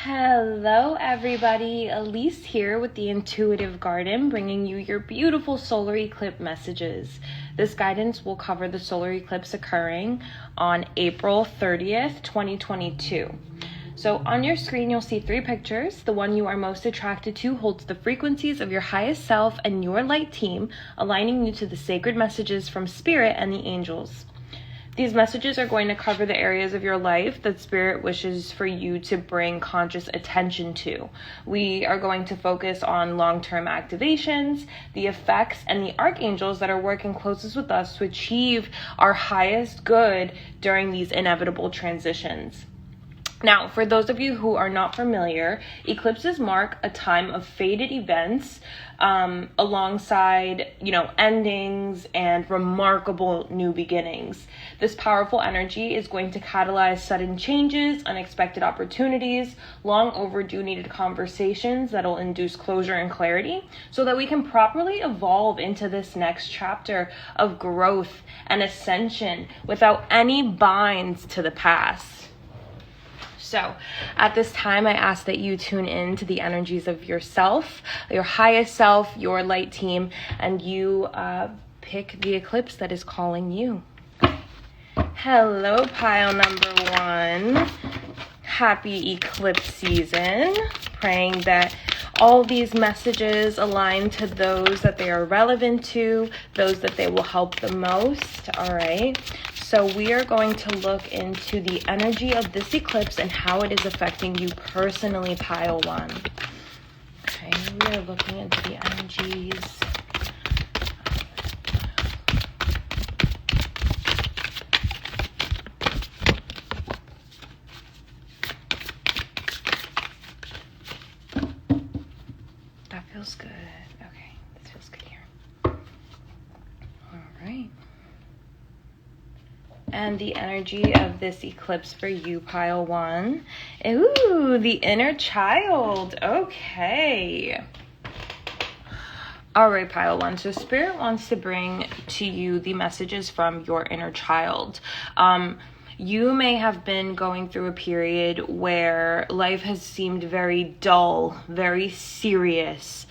Hello everybody, Alyse here with the Intuitive Garden, bringing you your beautiful solar eclipse messages. This guidance will cover the solar eclipse occurring on April 30th, 2022. So on your screen, you'll see 3 pictures. The one you are most attracted to holds the frequencies of your highest self and your light team, aligning you to the sacred messages from Spirit and the angels. These messages are going to cover the areas of your life that Spirit wishes for you to bring conscious attention to. We are going to focus on long-term activations, the effects, and the archangels that are working closest with us to achieve our highest good during these inevitable transitions. Now, for those of you who are not familiar, eclipses mark a time of fated events alongside, endings and remarkable new beginnings. This powerful energy is going to catalyze sudden changes, unexpected opportunities, long overdue needed conversations that'll induce closure and clarity so that we can properly evolve into this next chapter of growth and ascension without any binds to the past. So at this time, I ask that you tune in to the energies of yourself, your highest self, your light team, and you pick the eclipse that is calling you. Hello, pile number 1. Happy eclipse season. Praying that all these messages align to those that they are relevant to, those that they will help the most. All right. So we are going to look into the energy of this eclipse and how it is affecting you personally, pile 1. Okay, we are looking into the energies. That feels good. Okay, this feels good here. All right. And the energy of this eclipse for you, pile 1. Ooh, the inner child. Okay. All right, pile 1. So Spirit wants to bring to you the messages from your inner child. You may have been going through a period where life has seemed very dull, very serious.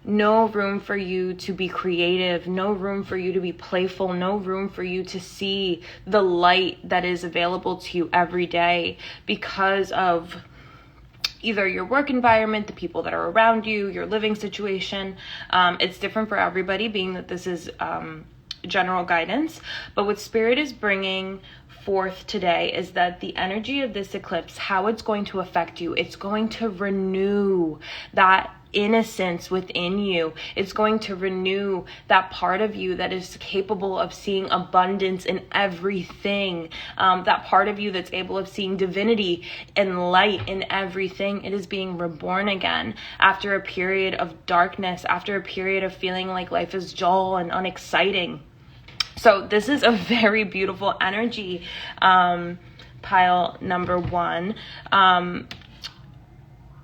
No room for you to be creative, no room for you to be playful, no room for you to see the light that is available to you every day because of either your work environment, the people that are around you, your living situation. It's different for everybody, being that this is general guidance. But what Spirit is bringing forth today is that the energy of this eclipse, how it's going to affect you, it's going to renew that innocence within you. It's going to renew that part of you that is capable of seeing abundance in everything. That part of you that's able of seeing divinity and light in everything. It is being reborn again after a period of darkness, after a period of feeling like life is dull and unexciting. So this is a very beautiful energy, pile number 1.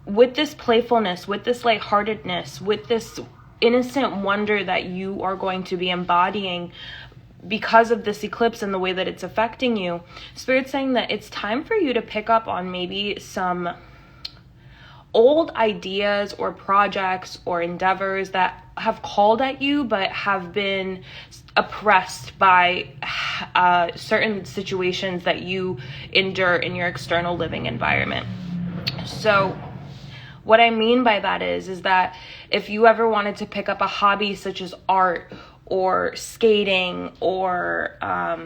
With this playfulness, with this lightheartedness, with this innocent wonder that you are going to be embodying because of this eclipse and the way that it's affecting you, Spirit's saying that it's time for you to pick up on maybe some old ideas or projects or endeavors that have called at you but have been oppressed by certain situations that you endure in your external living environment. So what I mean by that is that if you ever wanted to pick up a hobby such as art or skating or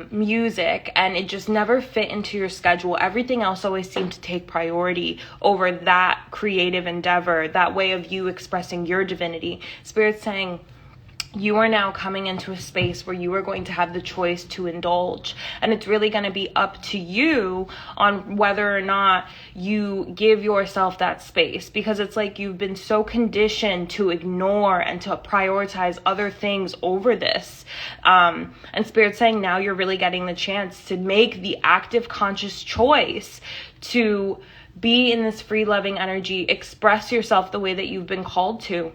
music and it just never fit into your schedule, everything else always seemed to take priority over that creative endeavor, that way of you expressing your divinity. Spirit's saying, you are now coming into a space where you are going to have the choice to indulge. And it's really going to be up to you on whether or not you give yourself that space. Because it's like you've been so conditioned to ignore and to prioritize other things over this. And Spirit's saying now you're really getting the chance to make the active conscious choice to be in this free loving energy, express yourself the way that you've been called to.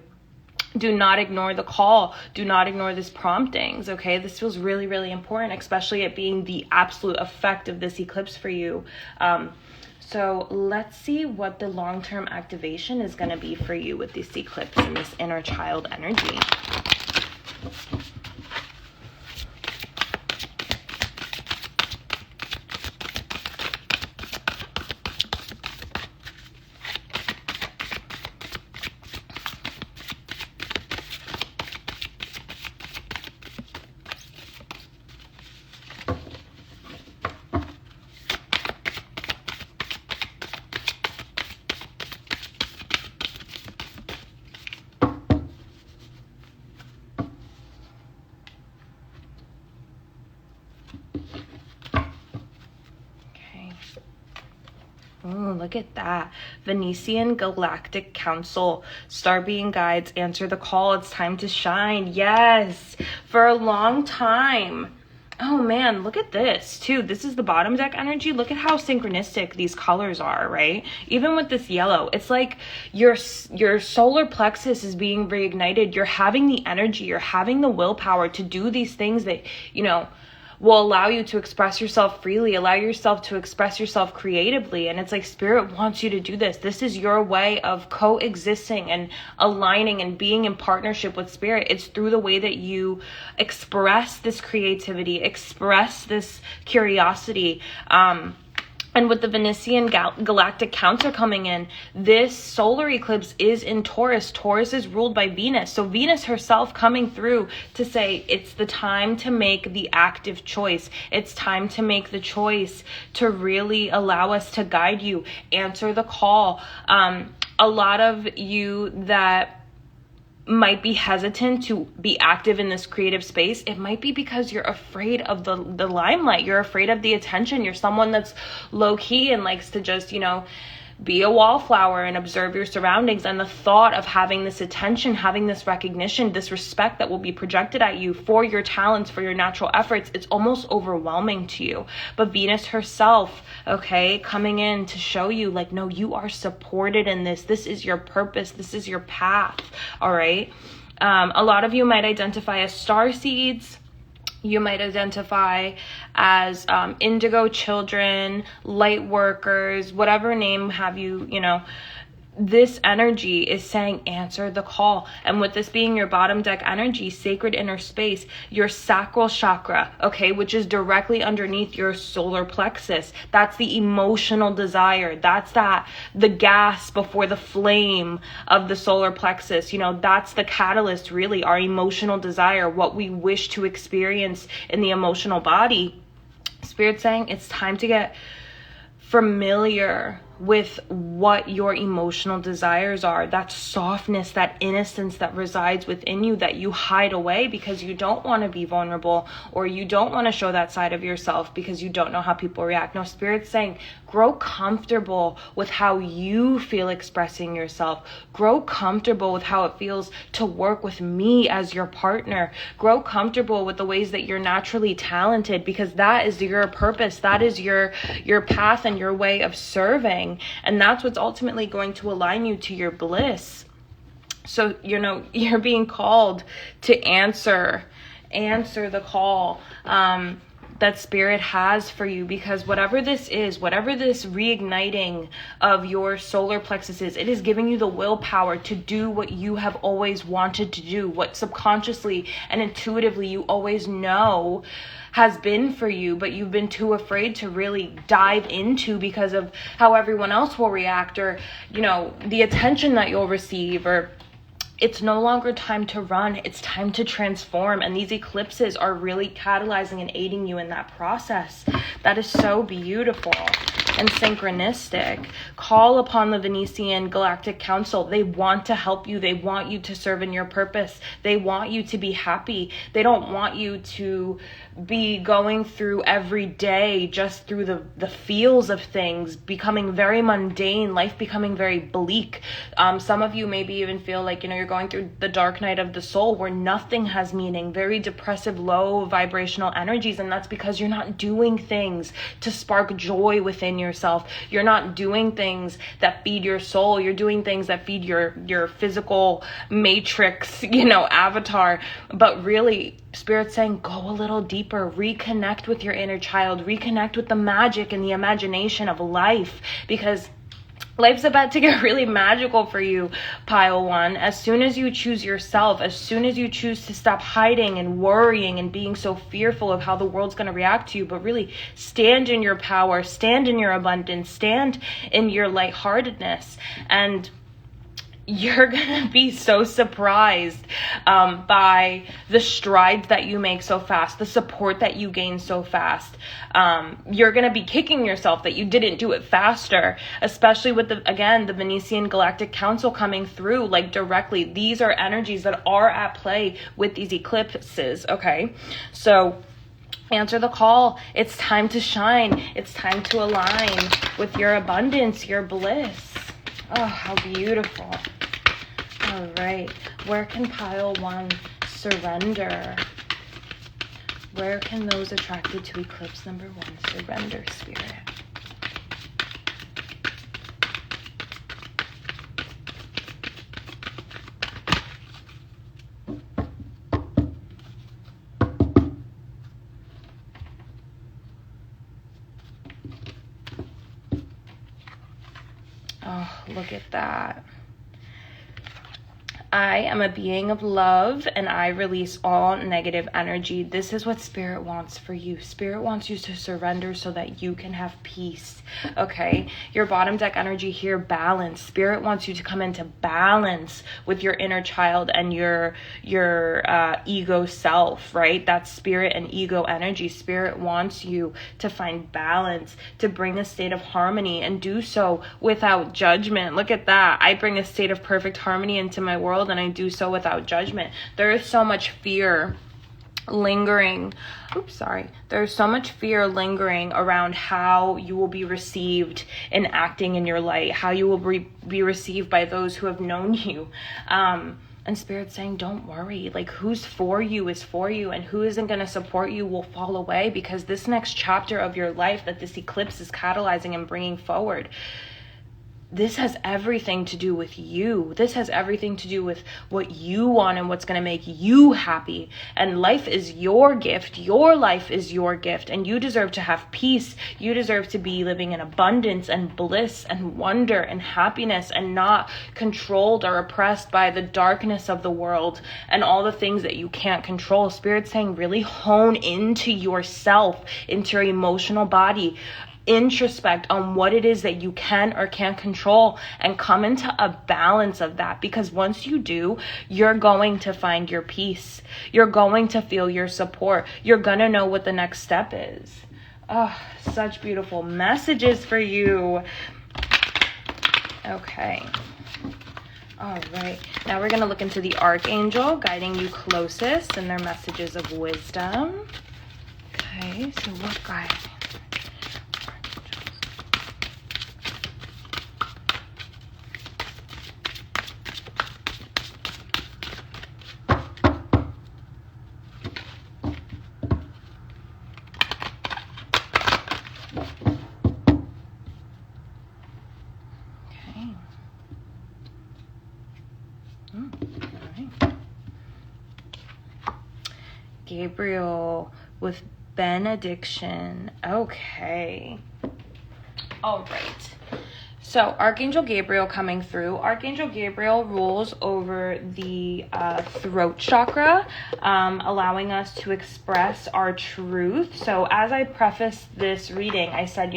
Do not ignore the call. Do not ignore this promptings, okay? This feels really, really important, especially it being the absolute effect of this eclipse for you. So let's see what the long-term activation is going to be for you with this eclipse and this inner child energy. Oh, look at that. Venetian Galactic Council. Star being guides, answer the call. It's time to shine. Yes, for a long time. Oh man, look at this too. This is the bottom deck energy. Look at how synchronistic these colors are, right? Even with this yellow, it's like your solar plexus is being reignited. You're having the energy, you're having the willpower to do these things that, you know, will allow you to express yourself freely, allow yourself to express yourself creatively. And it's like Spirit wants you to do this. This is your way of coexisting and aligning and being in partnership with Spirit. It's through the way that you express this creativity, express this curiosity. And with the Venetian Galactic Council coming in, this solar eclipse is in Taurus. Taurus is ruled by Venus. So Venus herself coming through to say it's the time to make the active choice. It's time to make the choice to really allow us to guide you, answer the call. A lot of you that might be hesitant to be active in this creative space, it might be because you're afraid of the limelight. You're afraid of the attention. You're someone that's low key and likes to just, you know, be a wallflower and observe your surroundings. And the thought of having this attention, having this recognition, this respect that will be projected at you for your talents, for your natural efforts, it's almost overwhelming to you. But Venus herself, okay, coming in to show you like, no, you are supported in this. This is your purpose. This is your path. All right. A lot of you might identify as star seeds. You might identify as indigo children, light workers, whatever name have you, you know. This energy is saying answer the call. And with this being your bottom deck energy, sacred inner space, your sacral chakra, okay, which is directly underneath your solar plexus. That's the emotional desire. That's the gas before the flame of the solar plexus. You know, that's the catalyst, really, our emotional desire, what we wish to experience in the emotional body. Spirit saying it's time to get familiar with what your emotional desires are, that softness, that innocence that resides within you that you hide away because you don't want to be vulnerable, or you don't want to show that side of yourself because you don't know how people react. No, Spirit's saying grow comfortable with how you feel expressing yourself. Grow comfortable with how it feels to work with me as your partner. Grow comfortable with the ways that you're naturally talented, because that is your purpose. That is your path and your way of serving. And that's what's ultimately going to align you to your bliss. So, you know, you're being called to answer the call that Spirit has for you, because whatever this is, whatever this reigniting of your solar plexus is, it is giving you the willpower to do what you have always wanted to do, what subconsciously and intuitively you always know has been for you, but you've been too afraid to really dive into because of how everyone else will react, or, you know, the attention that you'll receive. Or it's no longer time to run, it's time to transform. And these eclipses are really catalyzing and aiding you in that process. That is so beautiful and synchronistic. Call upon the Venetian Galactic Council. They want to help you. They want you to serve in your purpose. They want you to be happy. They don't want you to be going through every day just through the feels of things, becoming very mundane, life becoming very bleak. Some of you maybe even feel like, you know, you're going through the dark night of the soul where nothing has meaning, very depressive, low vibrational energies. And that's because you're not doing things to spark joy within yourself. You're not doing things that feed your soul. You're doing things that feed your physical matrix, you know, avatar. But really, Spirit's saying, go a little deeper, reconnect with your inner child, reconnect with the magic and the imagination of life, because life's about to get really magical for you, pile one. As soon as you choose yourself, as soon as you choose to stop hiding and worrying and being so fearful of how the world's going to react to you, but really stand in your power, stand in your abundance, stand in your lightheartedness, and you're going to be so surprised by the strides that you make so fast, the support that you gain so fast. You're going to be kicking yourself that you didn't do it faster, especially with the Venetian Galactic Council coming through like directly. These are energies that are at play with these eclipses, okay? So answer the call. It's time to shine. It's time to align with your abundance, your bliss. Oh, how beautiful. All right. Where can pile one surrender? Where can those attracted to eclipse number 1 surrender, Spirit? Oh, look at that. I am a being of love and I release all negative energy. This is what Spirit wants for you. Spirit wants you to surrender so that you can have peace. Okay? Your bottom deck energy here, balance. Spirit wants you to come into balance with your inner child and your ego self, right? That's spirit and ego energy. Spirit wants you to find balance, to bring a state of harmony, and do so without judgment. Look at that. I bring a state of perfect harmony into my world, and I do so without judgment. There is so much fear lingering. There's so much fear lingering around how you will be received in acting in your light, how you will be received by those who have known you. And Spirit's saying, don't worry. Like, who's for you is for you, and who isn't going to support you will fall away, because this next chapter of your life that this eclipse is catalyzing and bringing forward, this has everything to do with you. This has everything to do with what you want and what's going to make you happy. And life is your gift. Your life is your gift. And you deserve to have peace. You deserve to be living in abundance and bliss and wonder and happiness, and not controlled or oppressed by the darkness of the world and all the things that you can't control. Spirit's saying, really hone into yourself, into your emotional body. Introspect on what it is that you can or can't control, and come into a balance of that, because once you do, you're going to find your peace. You're going to feel your support. You're going to know what the next step is. Oh, such beautiful messages for you. Okay. All right. Now we're going to look into the Archangel guiding you closest and their messages of wisdom. Okay, so what guidance? Gabriel with benediction. Okay. All right. So Archangel Gabriel coming through. Archangel Gabriel rules over the throat chakra, allowing us to express our truth. So as I prefaced this reading, I said,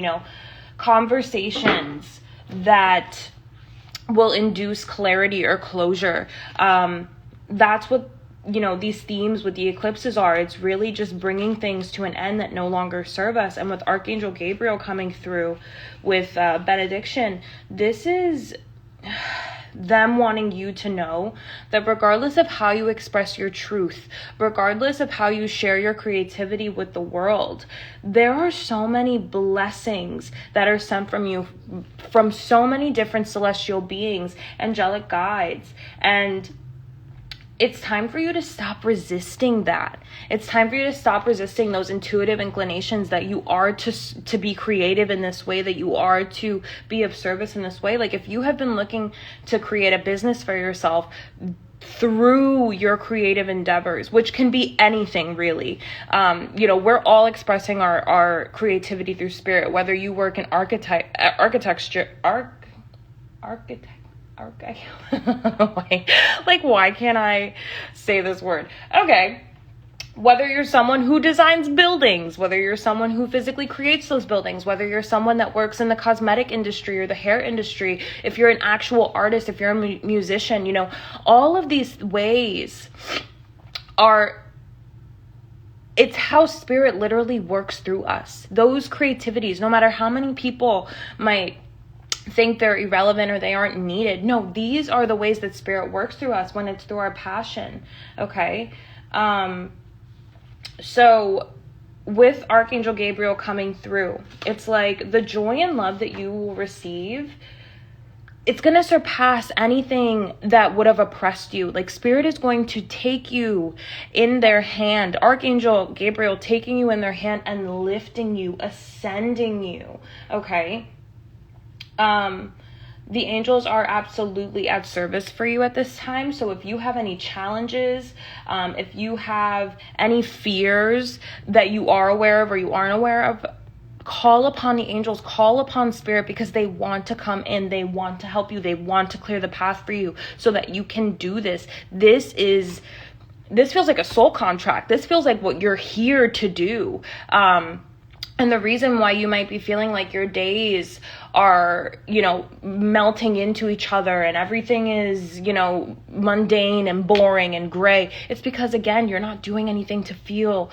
conversations that will induce clarity or closure. That's what these themes with the eclipses are. It's really just bringing things to an end that no longer serve us. And with Archangel Gabriel coming through with benediction, this is them wanting you to know that regardless of how you express your truth, regardless of how you share your creativity with the world, there are so many blessings that are sent from you, from so many different celestial beings, angelic guides, and it's time for you to stop resisting that. It's time for you to stop resisting those intuitive inclinations that you are to be creative in this way, that you are to be of service in this way. Like if you have been looking to create a business for yourself through your creative endeavors, which can be anything really. We're all expressing our creativity through spirit, whether you work in architecture, like, why can't I say this word? Okay. Whether you're someone who designs buildings, whether you're someone who physically creates those buildings, whether you're someone that works in the cosmetic industry or the hair industry, if you're an actual artist, if you're a musician, all of these ways it's how spirit literally works through us. Those creativities, no matter how many people might think they're irrelevant or they aren't needed. No, these are the ways that spirit works through us when it's through our passion. Okay. So with Archangel Gabriel coming through, it's like the joy and love that you will receive, it's going to surpass anything that would have oppressed you. Like spirit is going to take you in their hand, Archangel Gabriel taking you in their hand and lifting you, ascending you. Okay. The angels are absolutely at service for you at this time. So if you have any challenges, if you have any fears that you are aware of or you aren't aware of, call upon the angels, call upon spirit, because they want to come in. They want to help you. They want to clear the path for you so that you can do this. This feels like a soul contract. This feels like what you're here to do. And the reason why you might be feeling like your days are, melting into each other and everything is, mundane and boring and gray, it's because, again, you're not doing anything to fuel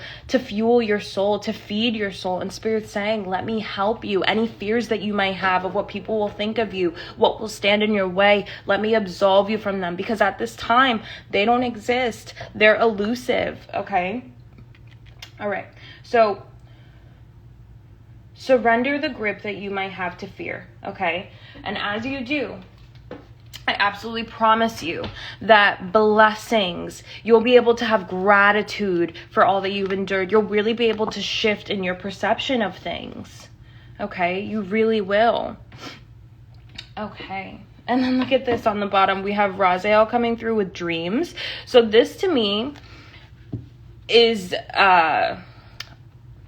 your soul, to feed your soul. And Spirit's saying, let me help you. Any fears that you might have of what people will think of you, what will stand in your way, let me absolve you from them. Because at this time, they don't exist. They're elusive, okay? All right, so surrender the grip that you might have to fear, okay? And as you do, I absolutely promise you that blessings, you'll be able to have gratitude for all that you've endured. You'll really be able to shift in your perception of things, okay? You really will. Okay. And then look at this on the bottom. We have Raziel coming through with dreams. So this to me is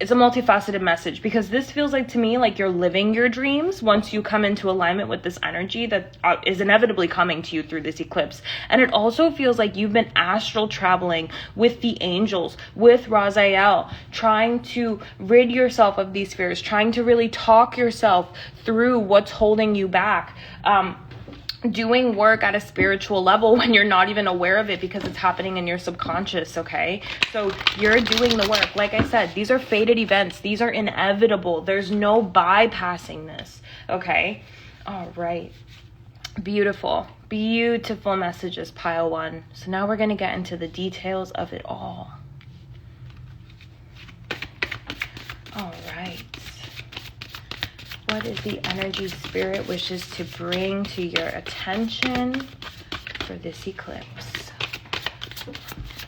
it's a multifaceted message, because this feels like to me like you're living your dreams once you come into alignment with this energy that is inevitably coming to you through this eclipse. And it also feels like you've been astral traveling with the angels, with Raziel, trying to rid yourself of these fears, trying to really talk yourself through what's holding you back. Doing work at a spiritual level when you're not even aware of it, because it's happening in your subconscious, okay? So you're doing the work. Like I said, these are fated events. These are inevitable. There's no bypassing this, okay? All right. Beautiful. Beautiful messages, pile one. So now we're going to get into the details of it all. All right. What is the energy spirit wishes to bring to your attention for this eclipse?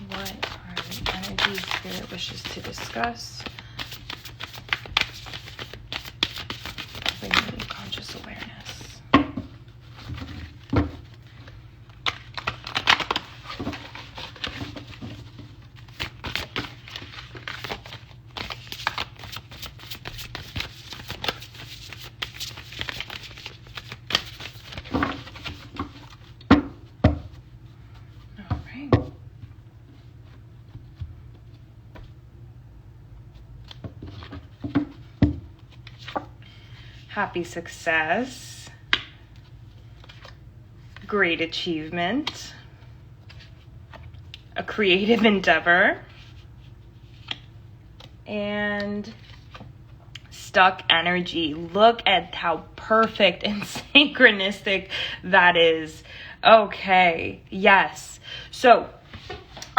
What are the energy spirit wishes to discuss? Bringing conscious awareness. Happy success, great achievement, a creative endeavor, and stuck energy. Look at how perfect and synchronistic that is. Okay, yes. So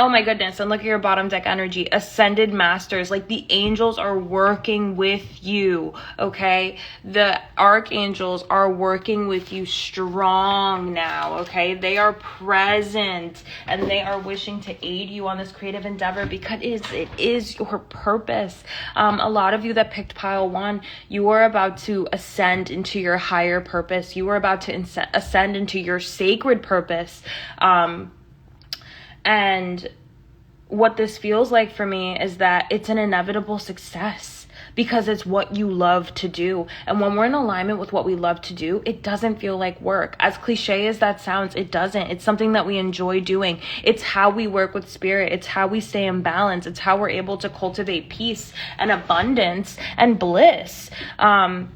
Oh my goodness. And look at your bottom deck energy. Ascended masters. Like the angels are working with you. Okay. The archangels are working with you strong now. Okay. They are present and they are wishing to aid you on this creative endeavor because it is your purpose. A lot of you that picked pile 1, you are about to ascend into your higher purpose. You are about to ascend into your sacred purpose. And what this feels like for me is that it's an inevitable success because it's what you love to do. And when we're in alignment with what we love to do, it doesn't feel like work. As cliche as that sounds, it doesn't. It's something that we enjoy doing. It's how we work with spirit. It's how we stay in balance. It's how we're able to cultivate peace and abundance and bliss. And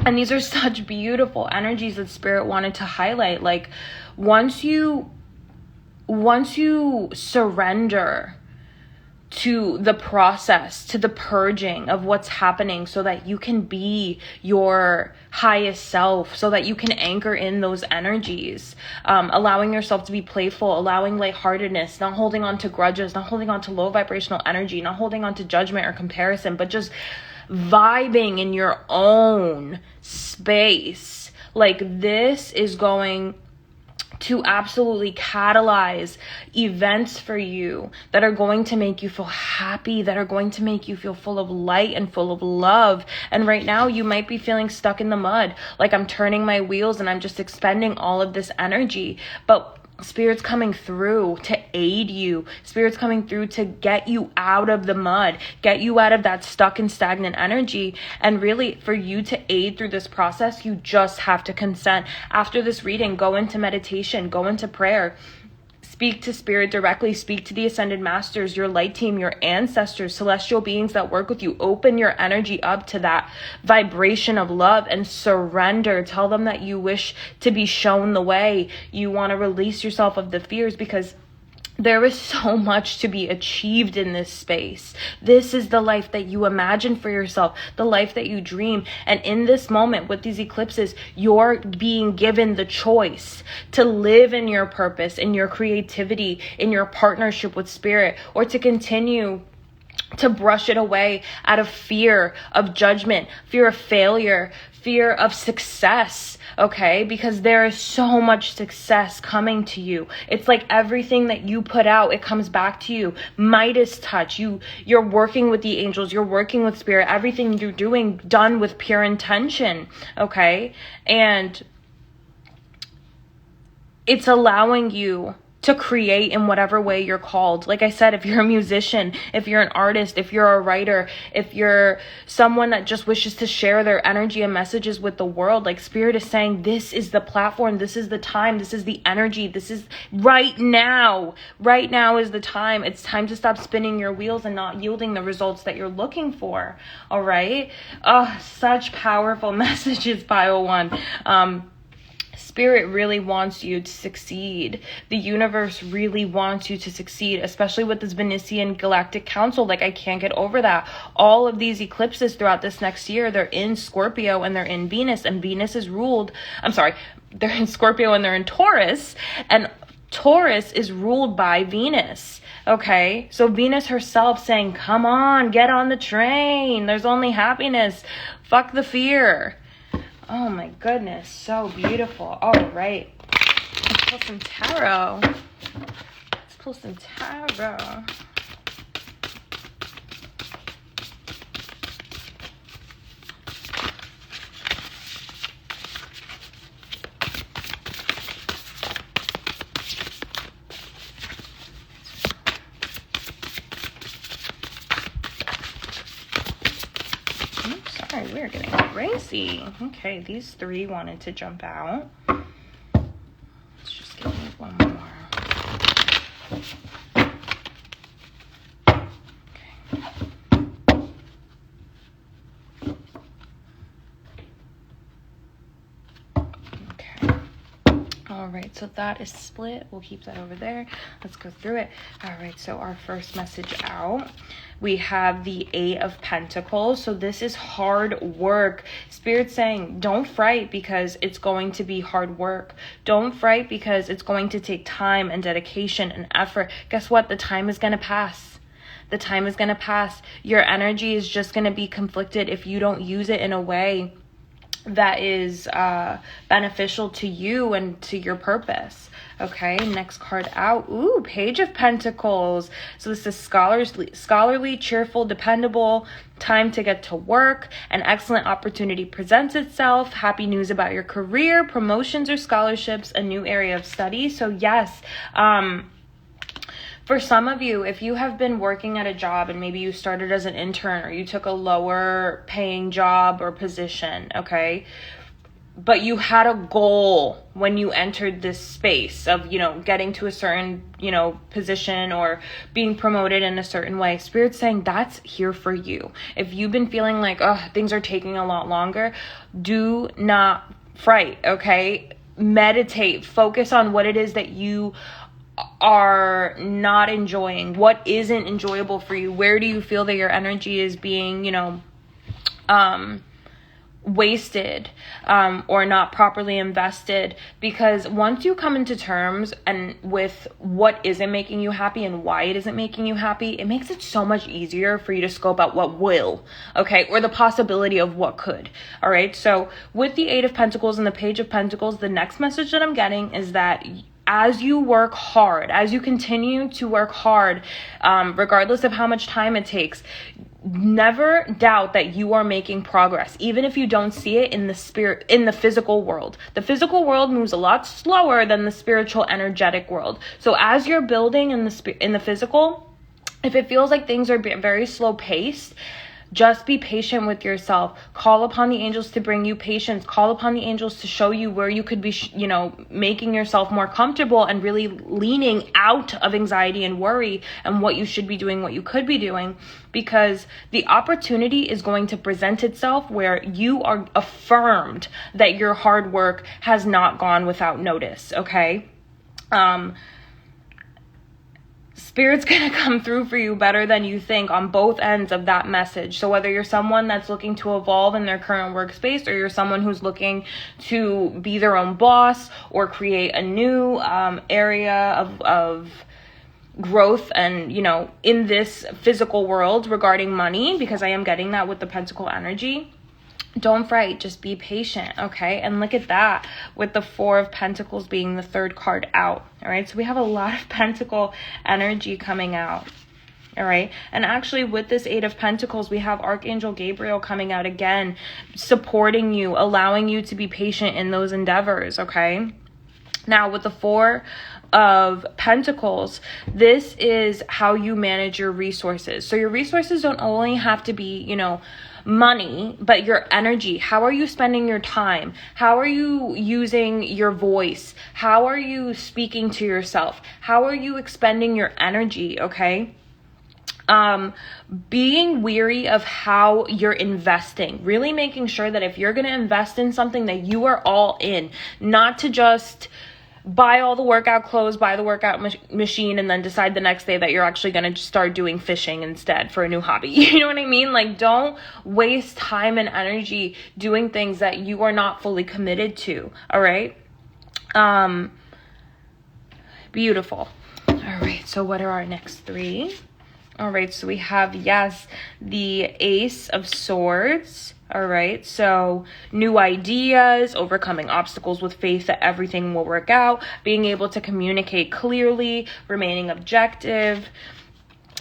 these are such beautiful energies that spirit wanted to highlight. Like once you surrender to the process, to the purging of what's happening so that you can be your highest self, so that you can anchor in those energies, allowing yourself to be playful, allowing lightheartedness, not holding on to grudges, not holding on to low vibrational energy, not holding on to judgment or comparison, but just vibing in your own space. Like this is going to absolutely catalyze events for you that are going to make you feel happy, that are going to make you feel full of light and full of love. And right now you might be feeling stuck in the mud, like I'm turning my wheels and I'm just expending all of this energy. But Spirit's coming through to aid you. Spirit's coming through to get you out of the mud, get you out of that stuck and stagnant energy. And really, for you to aid through this process, you just have to consent. After this reading, go into meditation, go into prayer. Speak to spirit directly. Speak to the ascended masters, your light team, your ancestors, celestial beings that work with you. Open your energy up to that vibration of love and surrender. Tell them that you wish to be shown the way. You want to release yourself of the fears because there is so much to be achieved in this space. This is the life that you imagine for yourself, the life that you dream. And in this moment with these eclipses, you're being given the choice to live in your purpose, in your creativity, in your partnership with spirit, or to continue to brush it away out of fear of judgment, fear of failure, fear of success, okay? Because there is so much success coming to you. It's like everything that you put out, it comes back to you. Midas touch. You're working with the angels, you're working with spirit, everything you're doing done with pure intention, okay? And it's allowing you to create in whatever way you're called. Like I said, if you're a musician, if you're an artist, if you're a writer, if you're someone that just wishes to share their energy and messages with the world, like spirit is saying, this is the platform, this is the time, this is the energy, this is right now. Right now is the time. It's time to stop spinning your wheels and not yielding the results that you're looking for. All right. Oh, such powerful messages, Pile 1. Spirit really wants you to succeed. The universe really wants you to succeed, especially with this Venusian Galactic Council. Like, I can't get over that. All of these eclipses throughout this next year, they're in Scorpio and they're in Venus, and Venus is ruled, they're in Scorpio and they're in Taurus, and Taurus is ruled by Venus. Okay, so Venus herself saying, come on, get on the train. There's only happiness. Fuck the fear. Oh my goodness, so beautiful. All right, let's pull some tarot. Sorry, we're getting crazy. Okay, these 3 wanted to jump out. Let's just give me one more. Okay. All right, so that is split. We'll keep that over there. Let's go through it. All right, so our first message out, we have the Eight of Pentacles. So this is hard work. Spirit's saying, don't fright because it's going to be hard work. Don't fright because it's going to take time and dedication and effort. Guess what? The time is going to pass. The time is going to pass. Your energy is just going to be conflicted if you don't use it in a way that is beneficial to you and to your purpose. Okay, next card out. Ooh, Page of Pentacles. So this is scholarly, cheerful, dependable, time to get to work. An excellent opportunity presents itself. Happy news about your career, promotions or scholarships, a new area of study. So yes, for some of you, if you have been working at a job and maybe you started as an intern or you took a lower paying job or position, okay, but you had a goal when you entered this space of, getting to a certain, position or being promoted in a certain way, Spirit's saying that's here for you. If you've been feeling like, things are taking a lot longer, do not fright, okay? Meditate, focus on what it is that you are not enjoying, what isn't enjoyable for you, where do you feel that your energy is being wasted or not properly invested. Because once you come into terms and with what isn't making you happy and why it isn't making you happy, it makes it so much easier for you to scope out what will, okay, or the possibility of what could. All right, so with the Eight of Pentacles and the Page of Pentacles, the next message that I'm getting is that as you work hard, as you continue to work hard, regardless of how much time it takes, never doubt that you are making progress, even if you don't see it in the physical world. The physical world moves a lot slower than the spiritual, energetic world. So as you're building in the physical, if it feels like things are very slow paced, just be patient with yourself. Call upon the angels to bring you patience. Call upon the angels to show you where you could be, making yourself more comfortable and really leaning out of anxiety and worry and what you should be doing, what you could be doing, because the opportunity is going to present itself where you are affirmed that your hard work has not gone without notice, okay? Spirit's going to come through for you better than you think on both ends of that message. So whether you're someone that's looking to evolve in their current workspace, or you're someone who's looking to be their own boss or create a new area of growth and, in this physical world regarding money, because I am getting that with the Pentacle energy, don't fright, just be patient, okay? And look at that, with the Four of Pentacles being the third card out, all right? So we have a lot of Pentacle energy coming out, all right? And actually with this Eight of Pentacles, we have Archangel Gabriel coming out again, supporting you, allowing you to be patient in those endeavors, okay? Now with the Four of Pentacles, this is how you manage your resources. So your resources don't only have to be, money, but your energy. How are you spending your time? How are you using your voice? How are you speaking to yourself? How are you expending your energy, okay? Being weary of how you're investing, really making sure that if you're going to invest in something, that you are all in, not to just buy all the workout clothes, buy the workout machine, and then decide the next day that you're actually going to start doing fishing instead for a new hobby. You know what I mean? Like, don't waste time and energy doing things that you are not fully committed to. All right. Beautiful. All right. So what are our next three? All right. So we have, yes, the Ace of Swords. All right, so new ideas, overcoming obstacles with faith that everything will work out, being able to communicate clearly, remaining objective.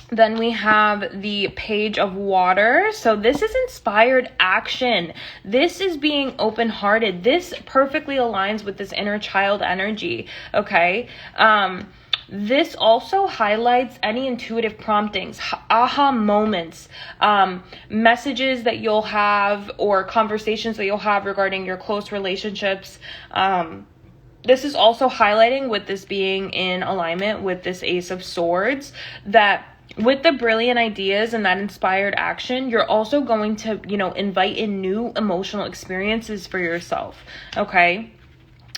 Then we have the Page of Water. So this is inspired action. This is being open-hearted. This perfectly aligns with this inner child energy, okay? This also highlights any intuitive promptings, aha moments, messages that you'll have or conversations that you'll have regarding your close relationships. This is also highlighting, with this being in alignment with this Ace of Swords, that with the brilliant ideas and that inspired action, you're also going to, invite in new emotional experiences for yourself, okay?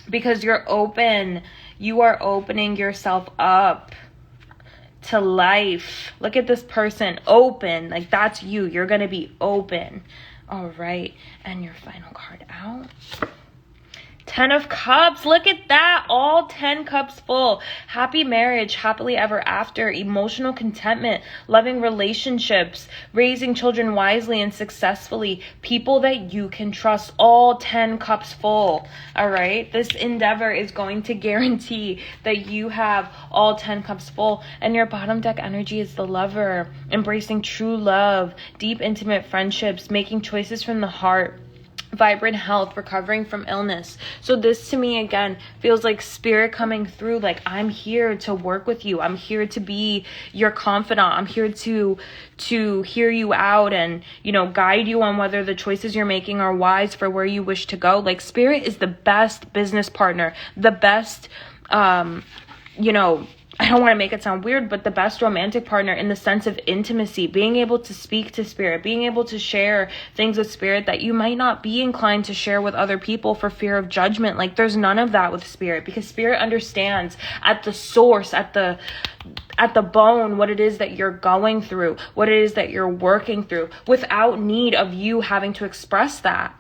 because you're open. You are opening yourself up to life. Look at this person, open. Like, that's you. You're going to be open. All right. And your final card out. 10 of Cups. Look at that. All 10 cups full. Happy marriage, happily ever after, emotional contentment, loving relationships, raising children wisely and successfully, people that you can trust. All 10 cups full. All right. This endeavor is going to guarantee that you have all 10 cups full. And your bottom deck energy is the Lover, embracing true love, deep, intimate friendships, making choices from the heart, vibrant health, recovering from illness. So this to me again feels like spirit coming through, like, I'm here to work with you. I'm here to be your confidant. I'm here to hear you out and, you know, guide you on whether the choices you're making are wise for where you wish to go. Like, spirit is the best business partner, the best, you know, I don't want to make it sound weird, but the best romantic partner in the sense of intimacy, being able to speak to spirit, being able to share things with spirit that you might not be inclined to share with other people for fear of judgment. Like, there's none of that with spirit, because spirit understands at the source, at the bone, what it is that you're going through, what it is that you're working through, without need of you having to express that.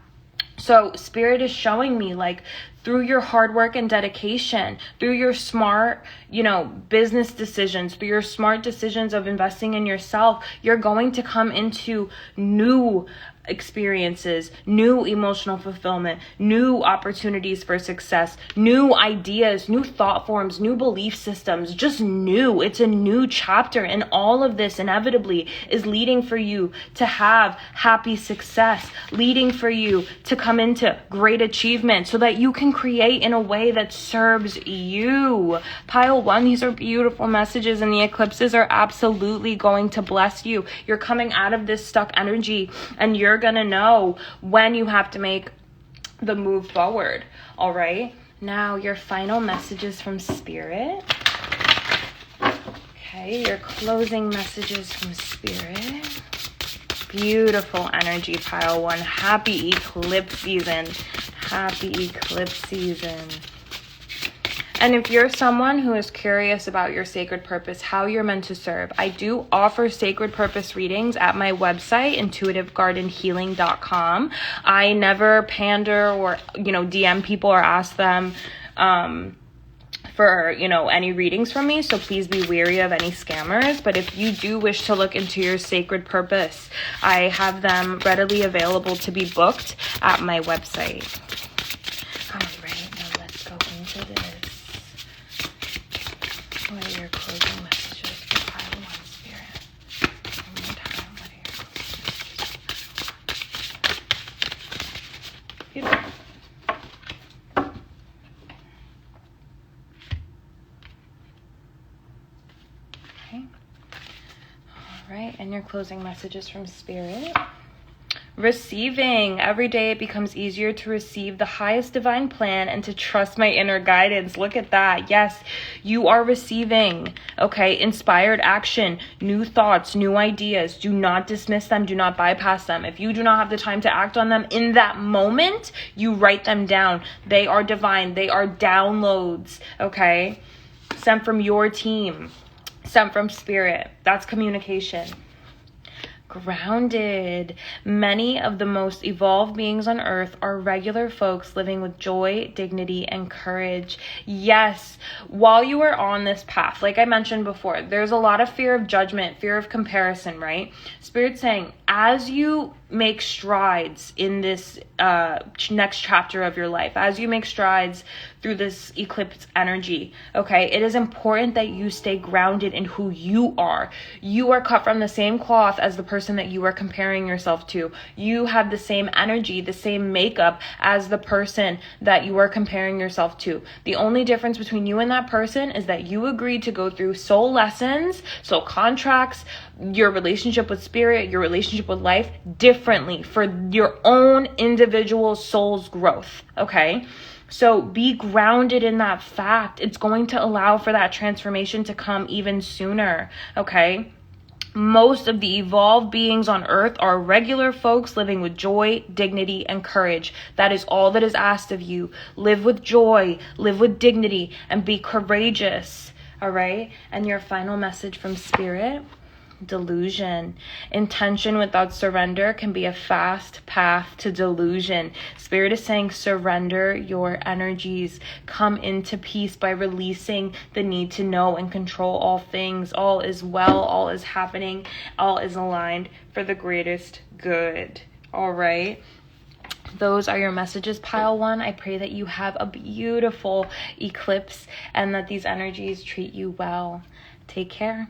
So spirit is showing me, like, through your hard work and dedication, through your smart, you know, business decisions, through your smart decisions of investing in yourself, you're going to come into new experiences, new emotional fulfillment, new opportunities for success, new ideas, new thought forms, new belief systems, just new. It's a new chapter, and all of this inevitably is leading for you to have happy success, leading for you to come into great achievement so that you can create in a way that serves you. Pile 1, these are beautiful messages, and the eclipses are absolutely going to bless you. You're coming out of this stuck energy, and you're going to know when you have to make the move forward. All right. Now your final messages from spirit. Okay. Your closing messages from spirit. Beautiful energy, pile 1. Happy eclipse season. Happy eclipse season. And if you're someone who is curious about your sacred purpose, how you're meant to serve, I do offer sacred purpose readings at my website, intuitivegardenhealing.com. I never pander or, you know, DM people or ask them for, you know, any readings from me. So please be wary of any scammers. But if you do wish to look into your sacred purpose, I have them readily available to be booked at my website. All right, now let's go into this. What are your closing messages for pile 1, spirit? One more time. What are your closing messages? Beautiful. Okay. All right. And your closing messages from spirit. Receiving. Every day it becomes easier to receive the highest divine plan and to trust my inner guidance. Look at that. Yes, you are receiving, okay, inspired action, new thoughts, new ideas. Do not dismiss them. Do not bypass them. If you do not have the time to act on them in that moment, you write them down. They are divine. They are downloads, okay, sent from your team, sent from spirit. That's communication. Grounded. Many of the most evolved beings on earth are regular folks living with joy, dignity, and courage. Yes, while you are on this path, like I mentioned before, there's a lot of fear of judgment, fear of comparison, right? Spirit's saying, as you make strides in this next chapter of your life, as you make strides through this eclipse energy, okay, it is important that you stay grounded in who you are. You are cut from the same cloth as the person that you are comparing yourself to. You have the same energy, the same makeup as the person that you are comparing yourself to. The only difference between you and that person is that you agreed to go through soul lessons, soul contracts, your relationship with spirit, your relationship with life differently for your own individual soul's growth, okay? So be grounded in that fact. It's going to allow for that transformation to come even sooner, okay? Most of the evolved beings on earth are regular folks living with joy, dignity, and courage. That is all that is asked of you. Live with joy, live with dignity, and be courageous. All right? And your final message from Spirit: delusion. Intention without surrender can be a fast path to delusion. Spirit is saying surrender your energies. Come into peace by releasing the need to know and control all things. All is well, all is happening, all is aligned for the greatest good. All right? Those are your messages, pile one. I pray that you have a beautiful eclipse and that these energies treat you well. Take care.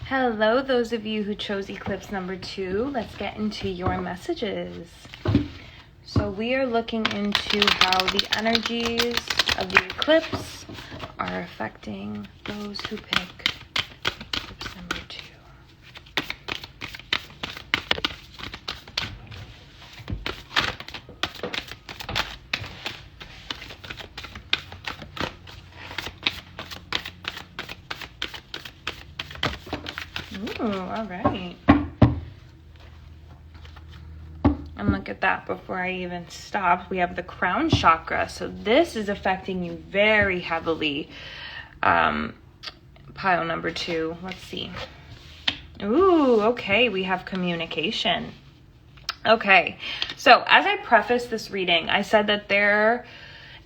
Hello, those of you who chose eclipse number 2. Let's get into your messages. So we are looking into how the energies of the eclipse are affecting those who pick eclipse number 2. Ooh, all right. And look at that, before I even stopped, we have the crown chakra. So this is affecting you very heavily. Pile number 2. Let's see. Ooh, okay, we have communication. Okay, so as I prefaced this reading, I said that there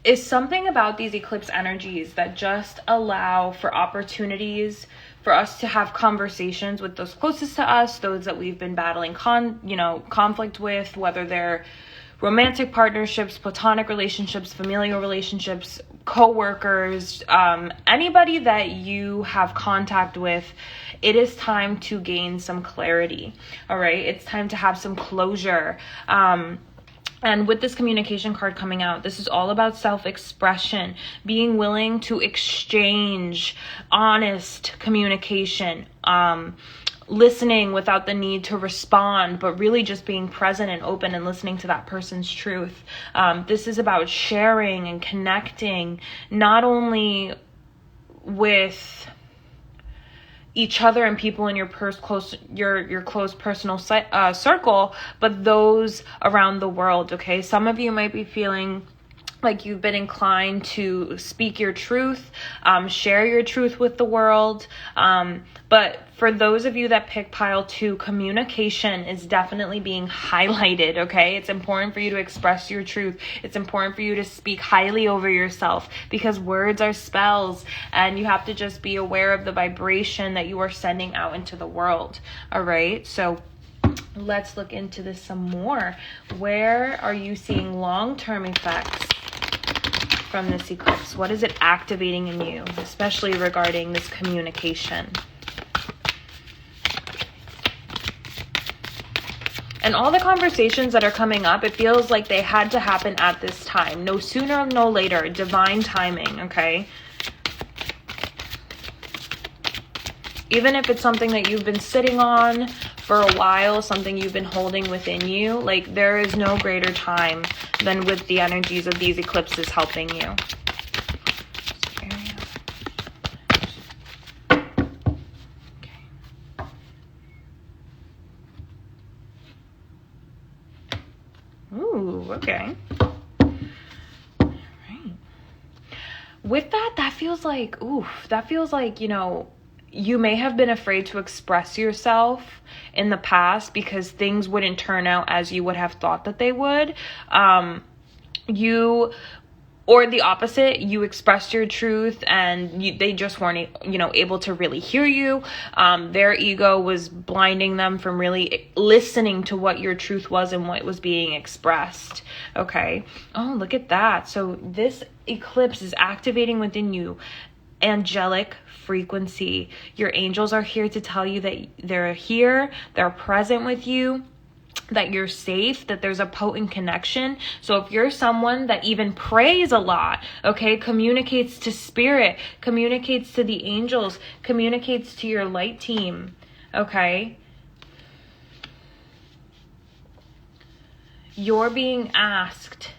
is something about these eclipse energies that just allow for opportunities for us to have conversations with those closest to us, those that we've been battling conflict with, whether they're romantic partnerships, platonic relationships, familial relationships, co-workers, anybody that you have contact with. It is time to gain some clarity. All right, it's time to have some closure. And with this communication card coming out, this is all about self-expression, being willing to exchange honest communication, listening without the need to respond, but really just being present and open and listening to that person's truth. This is about sharing and connecting, not only with each other and people in your close personal circle, but those around the world. Okay, some of you might be feeling like you've been inclined to speak your truth, share your truth with the world. But for those of you that pick pile 2, communication is definitely being highlighted, okay? It's important for you to express your truth. It's important for you to speak highly over yourself, because words are spells, and you have to just be aware of the vibration that you are sending out into the world, all right? So let's look into this some more. Where are you seeing long-term effects from this eclipse? What is it activating in you, especially regarding this communication? And all the conversations that are coming up, it feels like they had to happen at this time. No sooner, no later. Divine timing, okay? Even if it's something that you've been sitting on for a while, something you've been holding within you, like there is no greater time than with the energies of these eclipses helping you. Ooh, okay. All right. With that feels like, you may have been afraid to express yourself in the past because things wouldn't turn out as you would have thought that they would. Or the opposite, you expressed your truth and they just weren't, able to really hear you. Their ego was blinding them from really listening to what your truth was and what was being expressed. Okay. Oh, look at that. So this eclipse is activating within you angelic frequency. Your angels are here to tell you that they're here, they're present with you, that you're safe, that there's a potent connection. So if you're someone that even prays a lot, okay, communicates to spirit, communicates to the angels, communicates to your light team, okay, you're being asked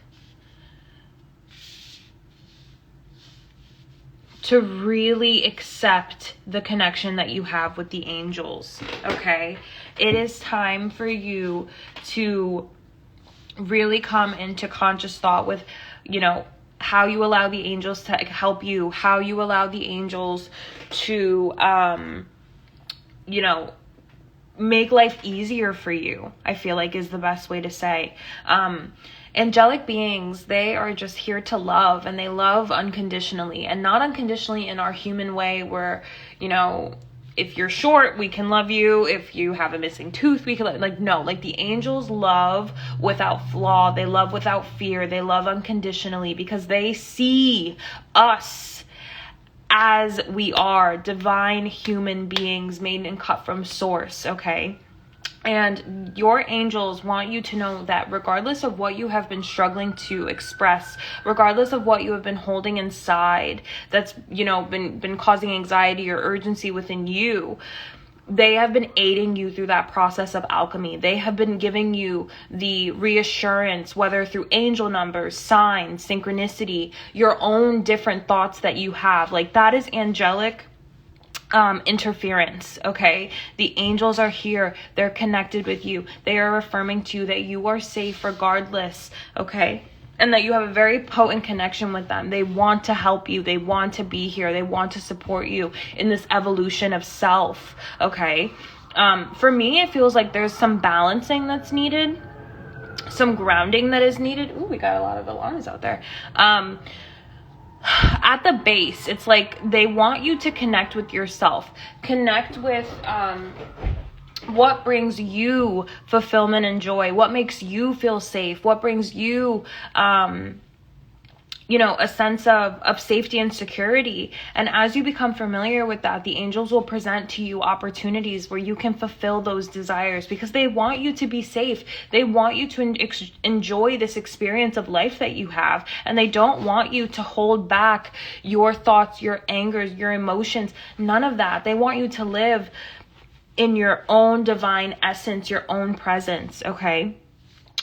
to really accept the connection that you have with the angels, okay? It is time for you to really come into conscious thought with, how you allow the angels to help you, how you allow the angels to, make life easier for you, I feel like is the best way to say. Angelic beings, they are just here to love, and they love unconditionally, and not unconditionally in our human way where, if you're short, we can love you. If you have a missing tooth, we can no, the angels love without flaw. They love without fear. They love unconditionally because they see us as we are, divine human beings made and cut from source, okay? And your angels want you to know that regardless of what you have been struggling to express, regardless of what you have been holding inside that's, been causing anxiety or urgency within you, they have been aiding you through that process of alchemy. They have been giving you the reassurance, whether through angel numbers, signs, synchronicity, your own different thoughts that you have. That is angelic interference, okay? The angels are here. They're connected with you. They are affirming to you that you are safe regardless, okay? And that you have a very potent connection with them. They want to help you. They want to be here. They want to support you in this evolution of self, okay? For me, it feels like there's some balancing that's needed, some grounding that is needed. Ooh, we got a lot of alarms out there. At the base, it's like they want you to connect with yourself, connect with what brings you fulfillment and joy, what makes you feel safe, what brings you a sense of safety and security. And as you become familiar with that, the angels will present to you opportunities where you can fulfill those desires because they want you to be safe. They want you to enjoy this experience of life that you have. And they don't want you to hold back your thoughts, your angers, your emotions, none of that. They want you to live in your own divine essence, your own presence, okay?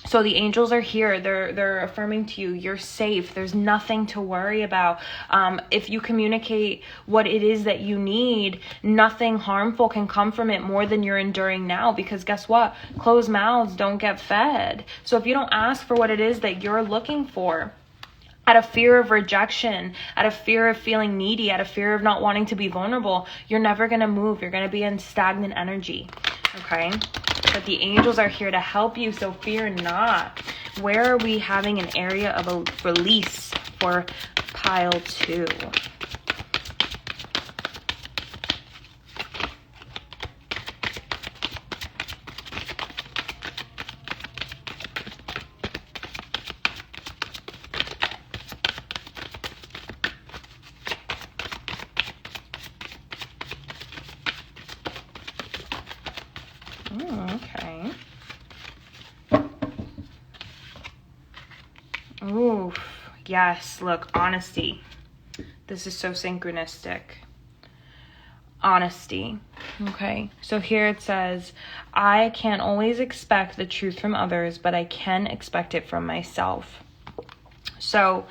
So the angels are here. They're affirming to you, you're safe. There's nothing to worry about. If you communicate what it is that you need, nothing harmful can come from it more than you're enduring now. Because guess what? Closed mouths don't get fed. So if you don't ask for what it is that you're looking for, out of fear of rejection, out of fear of feeling needy, out of fear of not wanting to be vulnerable, you're never going to move. You're going to be in stagnant energy. Okay? But the angels are here to help you, so fear not. Where are we having an area of a release for pile 2? Okay. Ooh, yes, look, honesty. This is so synchronistic. Honesty. Okay, so here it says, I can't always expect the truth from others, but I can expect it from myself. So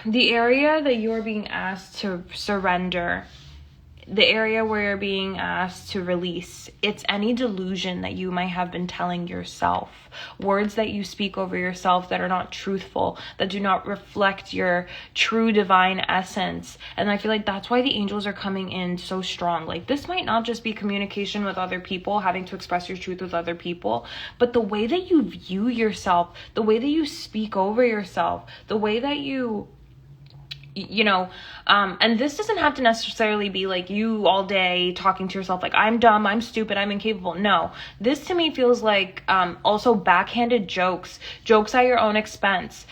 the area that you are being asked to surrender, the area where you're being asked to release, it's any delusion that you might have been telling yourself. Words that you speak over yourself that are not truthful, that do not reflect your true divine essence. And I feel like that's why the angels are coming in so strong. Like, this might not just be communication with other people, having to express your truth with other people, but the way that you view yourself, the way that you speak over yourself, the way that you and this doesn't have to necessarily be like you all day talking to yourself like, I'm dumb, I'm stupid, I'm incapable. No, this to me feels like also backhanded jokes at your own expense.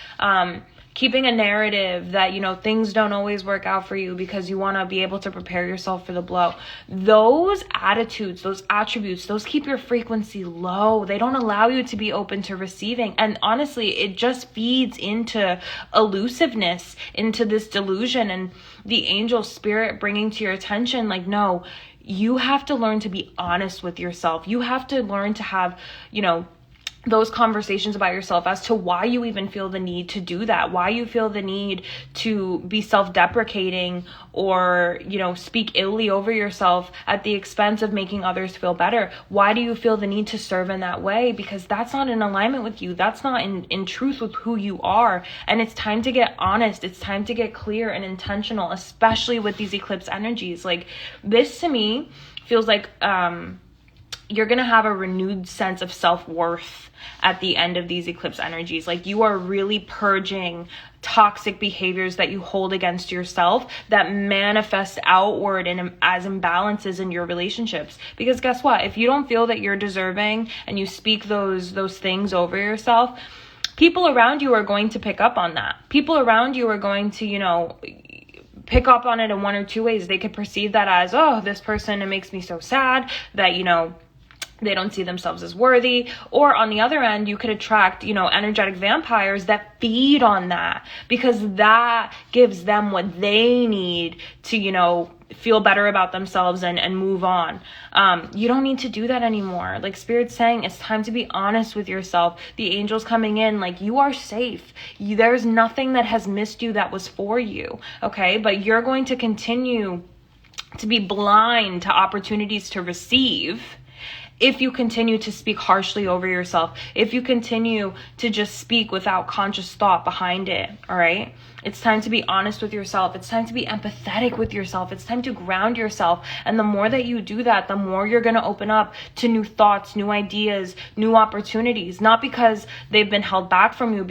Keeping a narrative that, things don't always work out for you because you want to be able to prepare yourself for the blow. Those attitudes, those attributes, those keep your frequency low. They don't allow you to be open to receiving. And honestly, it just feeds into elusiveness, into this delusion, and the angel spirit bringing to your attention, like, no, you have to learn to be honest with yourself. You have to learn to have, those conversations about yourself as to why you even feel the need to do that, why you feel the need to be self-deprecating or, speak illy over yourself at the expense of making others feel better. Why do you feel the need to serve in that way? Because that's not in alignment with you. That's not in truth with who you are. And it's time to get honest. It's time to get clear and intentional, especially with these eclipse energies. Like, this to me feels like, you're going to have a renewed sense of self-worth at the end of these eclipse energies. Like, you are really purging toxic behaviors that you hold against yourself that manifest outward and as imbalances in your relationships. Because guess what? If you don't feel that you're deserving and you speak those things over yourself, people around you are going to pick up on that. People around you are going to, pick up on it in one or two ways. They could perceive that as, oh, this person, it makes me so sad that, they don't see themselves as worthy. Or on the other end, you could attract, energetic vampires that feed on that, because that gives them what they need to, feel better about themselves and move on. You don't need to do that anymore. Like, Spirit's saying, it's time to be honest with yourself. The angels coming in, like, you are safe. There's nothing that has missed you that was for you. Okay. But you're going to continue to be blind to opportunities to receive if you continue to speak harshly over yourself, if you continue to just speak without conscious thought behind it, all right? It's time to be honest with yourself. It's time to be empathetic with yourself. It's time to ground yourself. And the more that you do that, the more you're going to open up to new thoughts, new ideas, new opportunities, not because they've been held back from you,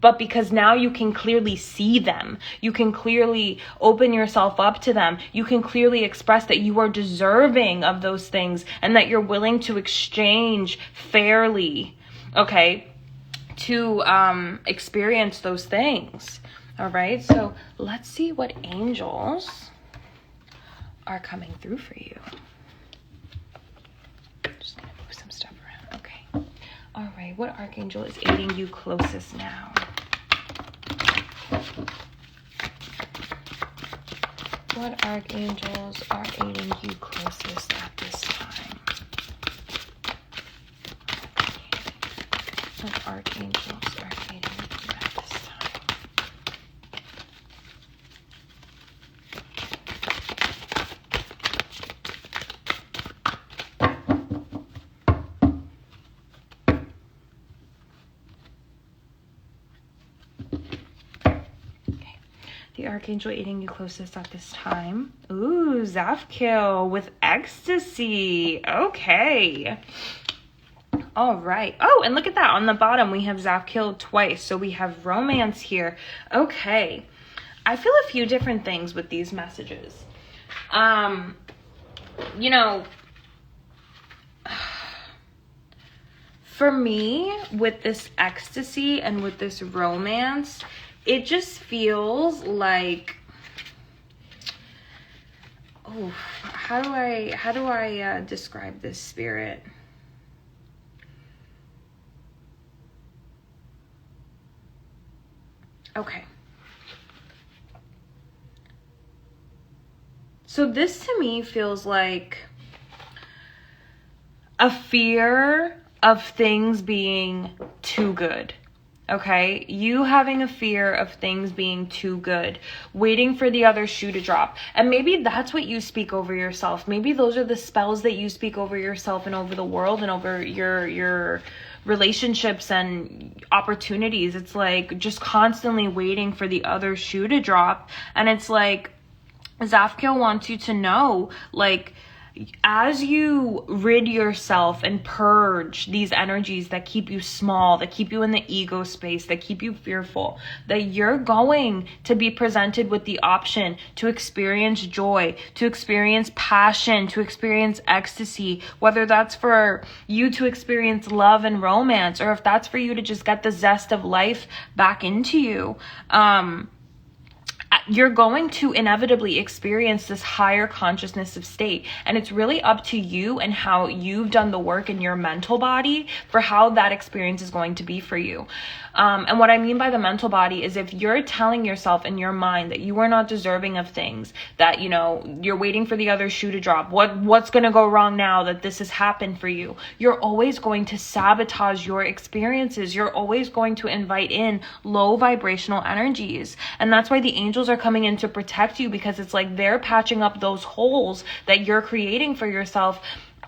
but because now you can clearly see them. You can clearly open yourself up to them. You can clearly express that you are deserving of those things and that you're willing to exchange fairly, okay, to experience those things. All right, so let's see what angels are coming through for you. Just gonna move some stuff around. Okay. All right, what archangel is aiding you closest now? What archangels are aiding you closest at this time? What archangels are aiding you at this time? The archangel aiding you closest at this time. Ooh, Zafkiel with ecstasy. Okay. All right. Oh, and look at that. On the bottom, we have Zafkiel twice. So we have romance here. Okay. I feel a few different things with these messages. For me, with this ecstasy and with this romance, it just feels like, how do I describe this, Spirit? Okay. So this to me feels like a fear of things being too good. Okay, you having a fear of things being too good, waiting for the other shoe to drop. And maybe that's what you speak over yourself. Maybe those are the spells that you speak over yourself and over the world and over your relationships and opportunities. It's like just constantly waiting for the other shoe to drop. And it's like, Zafkiel wants you to know, like, as you rid yourself and purge these energies that keep you small, that keep you in the ego space, that keep you fearful, that you're going to be presented with the option to experience joy, to experience passion, to experience ecstasy, whether that's for you to experience love and romance, or if that's for you to just get the zest of life back into you. you're going to inevitably experience this higher consciousness of state. And it's really up to you and how you've done the work in your mental body for how that experience is going to be for you. And what I mean by the mental body is if you're telling yourself in your mind that you are not deserving of things, that, you know, you're waiting for the other shoe to drop, what's going to go wrong now that this has happened for you, you're always going to sabotage your experiences. You're always going to invite in low vibrational energies. And that's why the angels are coming in to protect you, because it's like they're patching up those holes that you're creating for yourself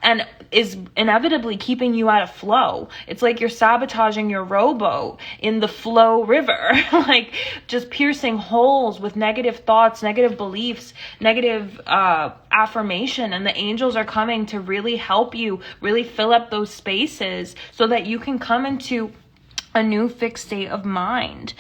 and is inevitably keeping you out of flow. It's like you're sabotaging your rowboat in the flow river, like just piercing holes with negative thoughts, negative beliefs, negative affirmation. And the angels are coming to really help you, really fill up those spaces so that you can come into a new fixed state of mind.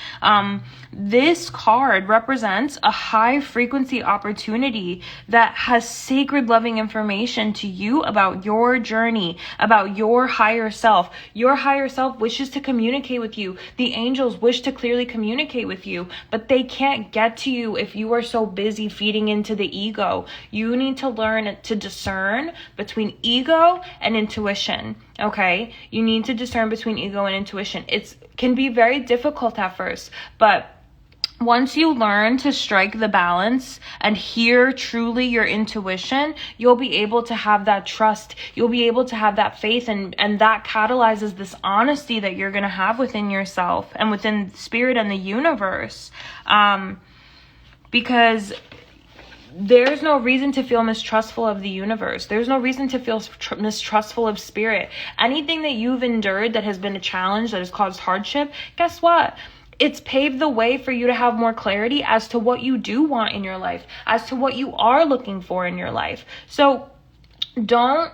This card represents a high frequency opportunity that has sacred loving information to you about your journey, about your higher self. Your higher self wishes to communicate with you. The angels wish to clearly communicate with you, but they can't get to you if you are so busy feeding into the ego. You need to learn to discern between ego and intuition. Okay? You need to discern between ego and intuition. It can be very difficult at first, but once you learn to strike the balance and hear truly your intuition, you'll be able to have that trust. You'll be able to have that faith, and that catalyzes this honesty that you're going to have within yourself and within spirit and the universe. Because there's no reason to feel mistrustful of the universe. There's no reason to feel mistrustful of spirit. Anything that you've endured that has been a challenge, that has caused hardship, guess what? It's paved the way for you to have more clarity as to what you do want in your life, as to what you are looking for in your life. So don't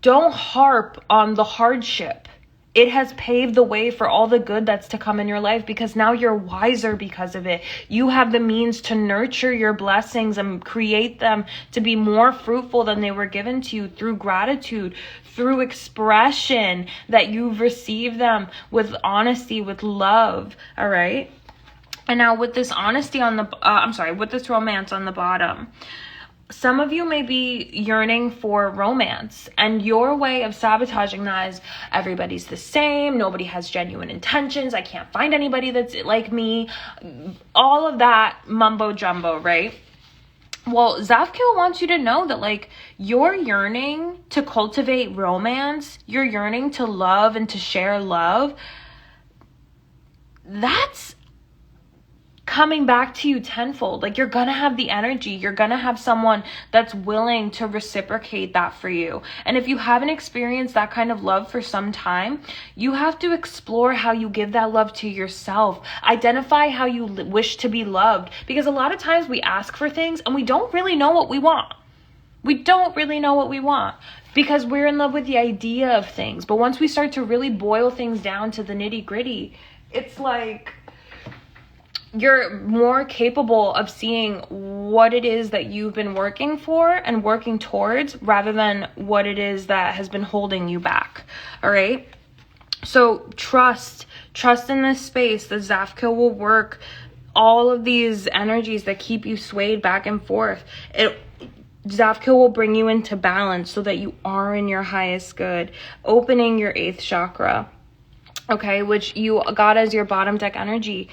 harp on the hardship. It has paved the way for all the good that's to come in your life, because now you're wiser because of it. You have the means to nurture your blessings and create them to be more fruitful than they were given to you through gratitude, through expression, that you've received them with honesty, with love. All right. And now with this honesty on the, with this romance on the bottom, some of you may be yearning for romance, and your way of sabotaging that is everybody's the same, nobody has genuine intentions, I can't find anybody that's like me, all of that mumbo jumbo, right? Well, Zafkiel wants you to know that, like, you're yearning to cultivate romance, you're yearning to love and to share love. That's coming back to you tenfold. Like, you're gonna have the energy, you're gonna have someone that's willing to reciprocate that for you. And if you haven't experienced that kind of love for some time, you have to explore how you give that love to yourself. Identify how you wish to be loved, because a lot of times we ask for things and we don't really know what we want. We don't really know what we want because we're in love with the idea of things. But once we start to really boil things down to the nitty-gritty, it's like you're more capable of seeing what it is that you've been working for and working towards, rather than what it is that has been holding you back. All right. So trust in this space. The Zafkiel will work all of these energies that keep you swayed back and forth. Zafkiel will bring you into balance so that you are in your highest good, opening your 8th chakra. Okay, which you got as your bottom deck energy.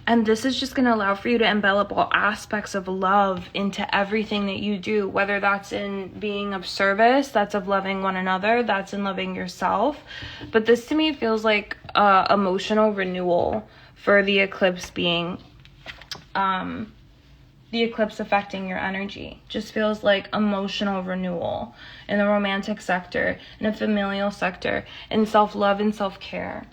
And this is just going to allow for you to envelop all aspects of love into everything that you do, whether that's in being of service, that's of loving one another, that's in loving yourself. But this to me feels like emotional renewal for the eclipse being, the eclipse affecting your energy. Just feels like emotional renewal in the romantic sector, in the familial sector, in self-love and self-care.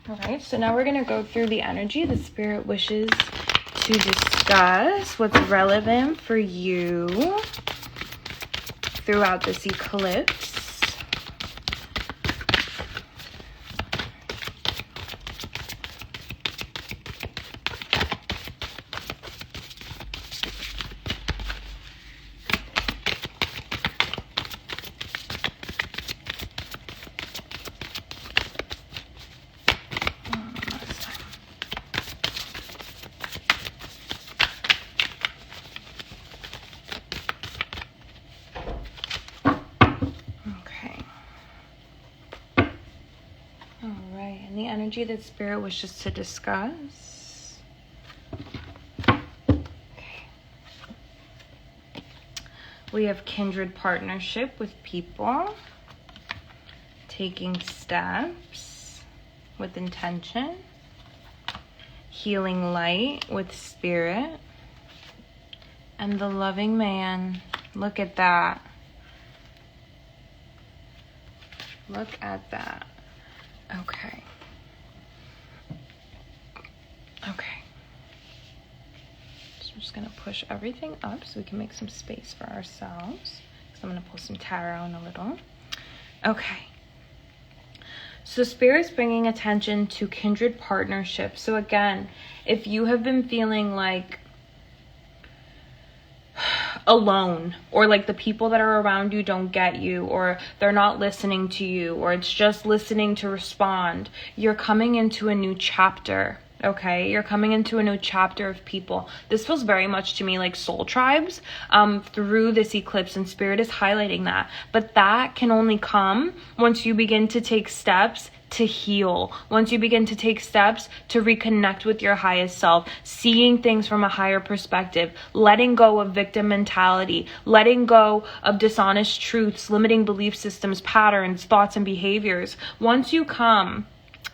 All right, so now we're going to go through the energy the Spirit wishes to discuss, what's relevant for you throughout this eclipse. and the energy that Spirit wishes to discuss. We have kindred partnership with people, taking steps with intention, healing light with Spirit, and the loving man. Look at that. Look at that. Okay. Okay. So I'm just going to push everything up so we can make some space for ourselves. So I'm going to pull some tarot in a little. Okay. So Spirit's bringing attention to kindred partnership. So again, if you have been feeling like alone, or like the people that are around you don't get you, or they're not listening to you, or it's just listening to respond, you're coming into a new chapter. Okay, you're coming into a new chapter of people. This feels very much to me like soul tribes through this eclipse, and Spirit is highlighting that. But that can only come once you begin to take steps to heal, once you begin to take steps to reconnect with your highest self, seeing things from a higher perspective, letting go of victim mentality, letting go of dishonest truths, limiting belief systems, patterns, thoughts, and behaviors. Once you come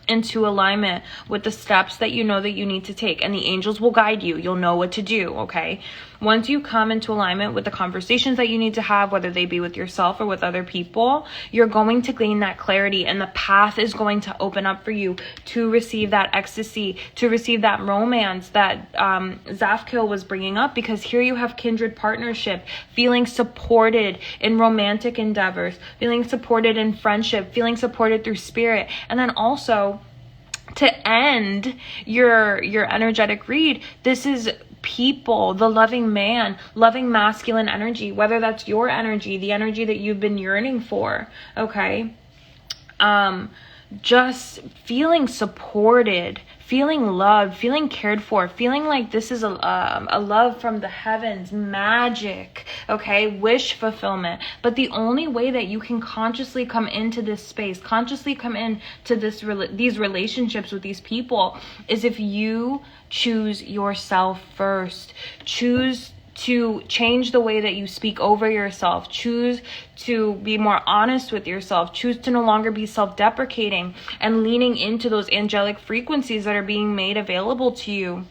into alignment with the steps that you know that you need to take, and the angels will guide you, you'll know what to do. Okay, once you come into alignment with the conversations that you need to have, whether they be with yourself or with other people, you're going to gain that clarity, and the path is going to open up for you to receive that ecstasy, to receive that romance that Zafkiel was bringing up. Because here you have kindred partnership, feeling supported in romantic endeavors, feeling supported in friendship, feeling supported through Spirit. And then also, to end your energetic read, this is people, the loving man, loving masculine energy, whether that's your energy, the energy that you've been yearning for. Okay, just feeling supported, feeling loved, feeling cared for, feeling like this is a love from the heavens, magic, okay, wish fulfillment. But the only way that you can consciously come into this space, consciously come into these relationships with these people, is if you choose yourself first. Choose to change the way that you speak over yourself. Choose to be more honest with yourself. Choose to no longer be self-deprecating and leaning into those angelic frequencies that are being made available to you.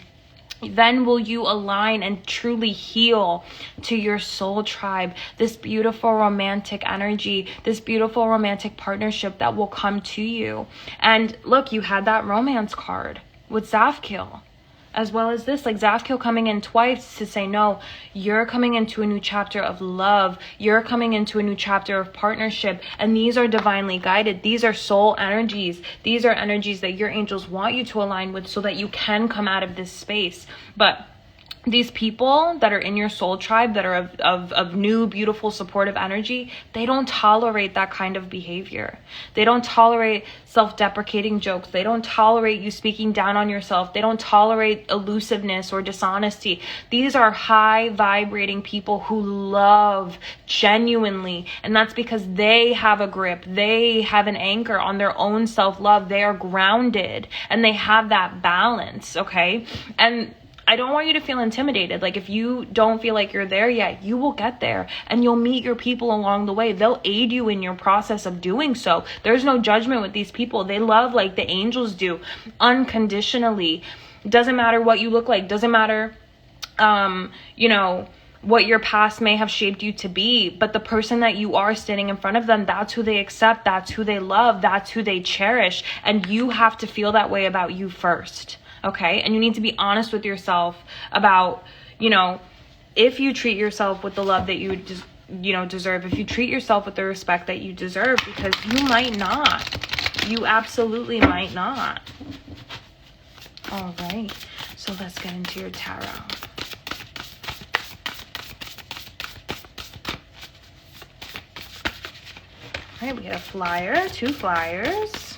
Then will you align and truly heal to your soul tribe, this beautiful romantic energy, this beautiful romantic partnership that will come to you. And look, you had that romance card with Zafkiel, as well as this, like Zafkiel coming in twice to say, no, you're coming into a new chapter of love. You're coming into a new chapter of partnership. And these are divinely guided. These are soul energies. These are energies that your angels want you to align with so that you can come out of this space. But these people that are in your soul tribe, that are of new, beautiful, supportive energy, they don't tolerate that kind of behavior. They don't tolerate self-deprecating jokes. They don't tolerate you speaking down on yourself. They don't tolerate elusiveness or dishonesty. These are high vibrating people who love genuinely. And that's because they have a grip. They have an anchor on their own self-love. They are grounded and they have that balance. Okay. And I don't want you to feel intimidated. Like, if you don't feel like you're there yet, you will get there, and you'll meet your people along the way. They'll aid you in your process of doing so. There's no judgment with these people. They love like the angels do, unconditionally. Doesn't matter what you look like. Doesn't matter, what your past may have shaped you to be, but the person that you are standing in front of them, that's who they accept. That's who they love. That's who they cherish. And you have to feel that way about you first. Okay, and you need to be honest with yourself about, if you treat yourself with the love that you just, deserve, if you treat yourself with the respect that you deserve, because you might not. You absolutely might not. All right, so let's get into your tarot. All right, we got a flyer, 2 flyers.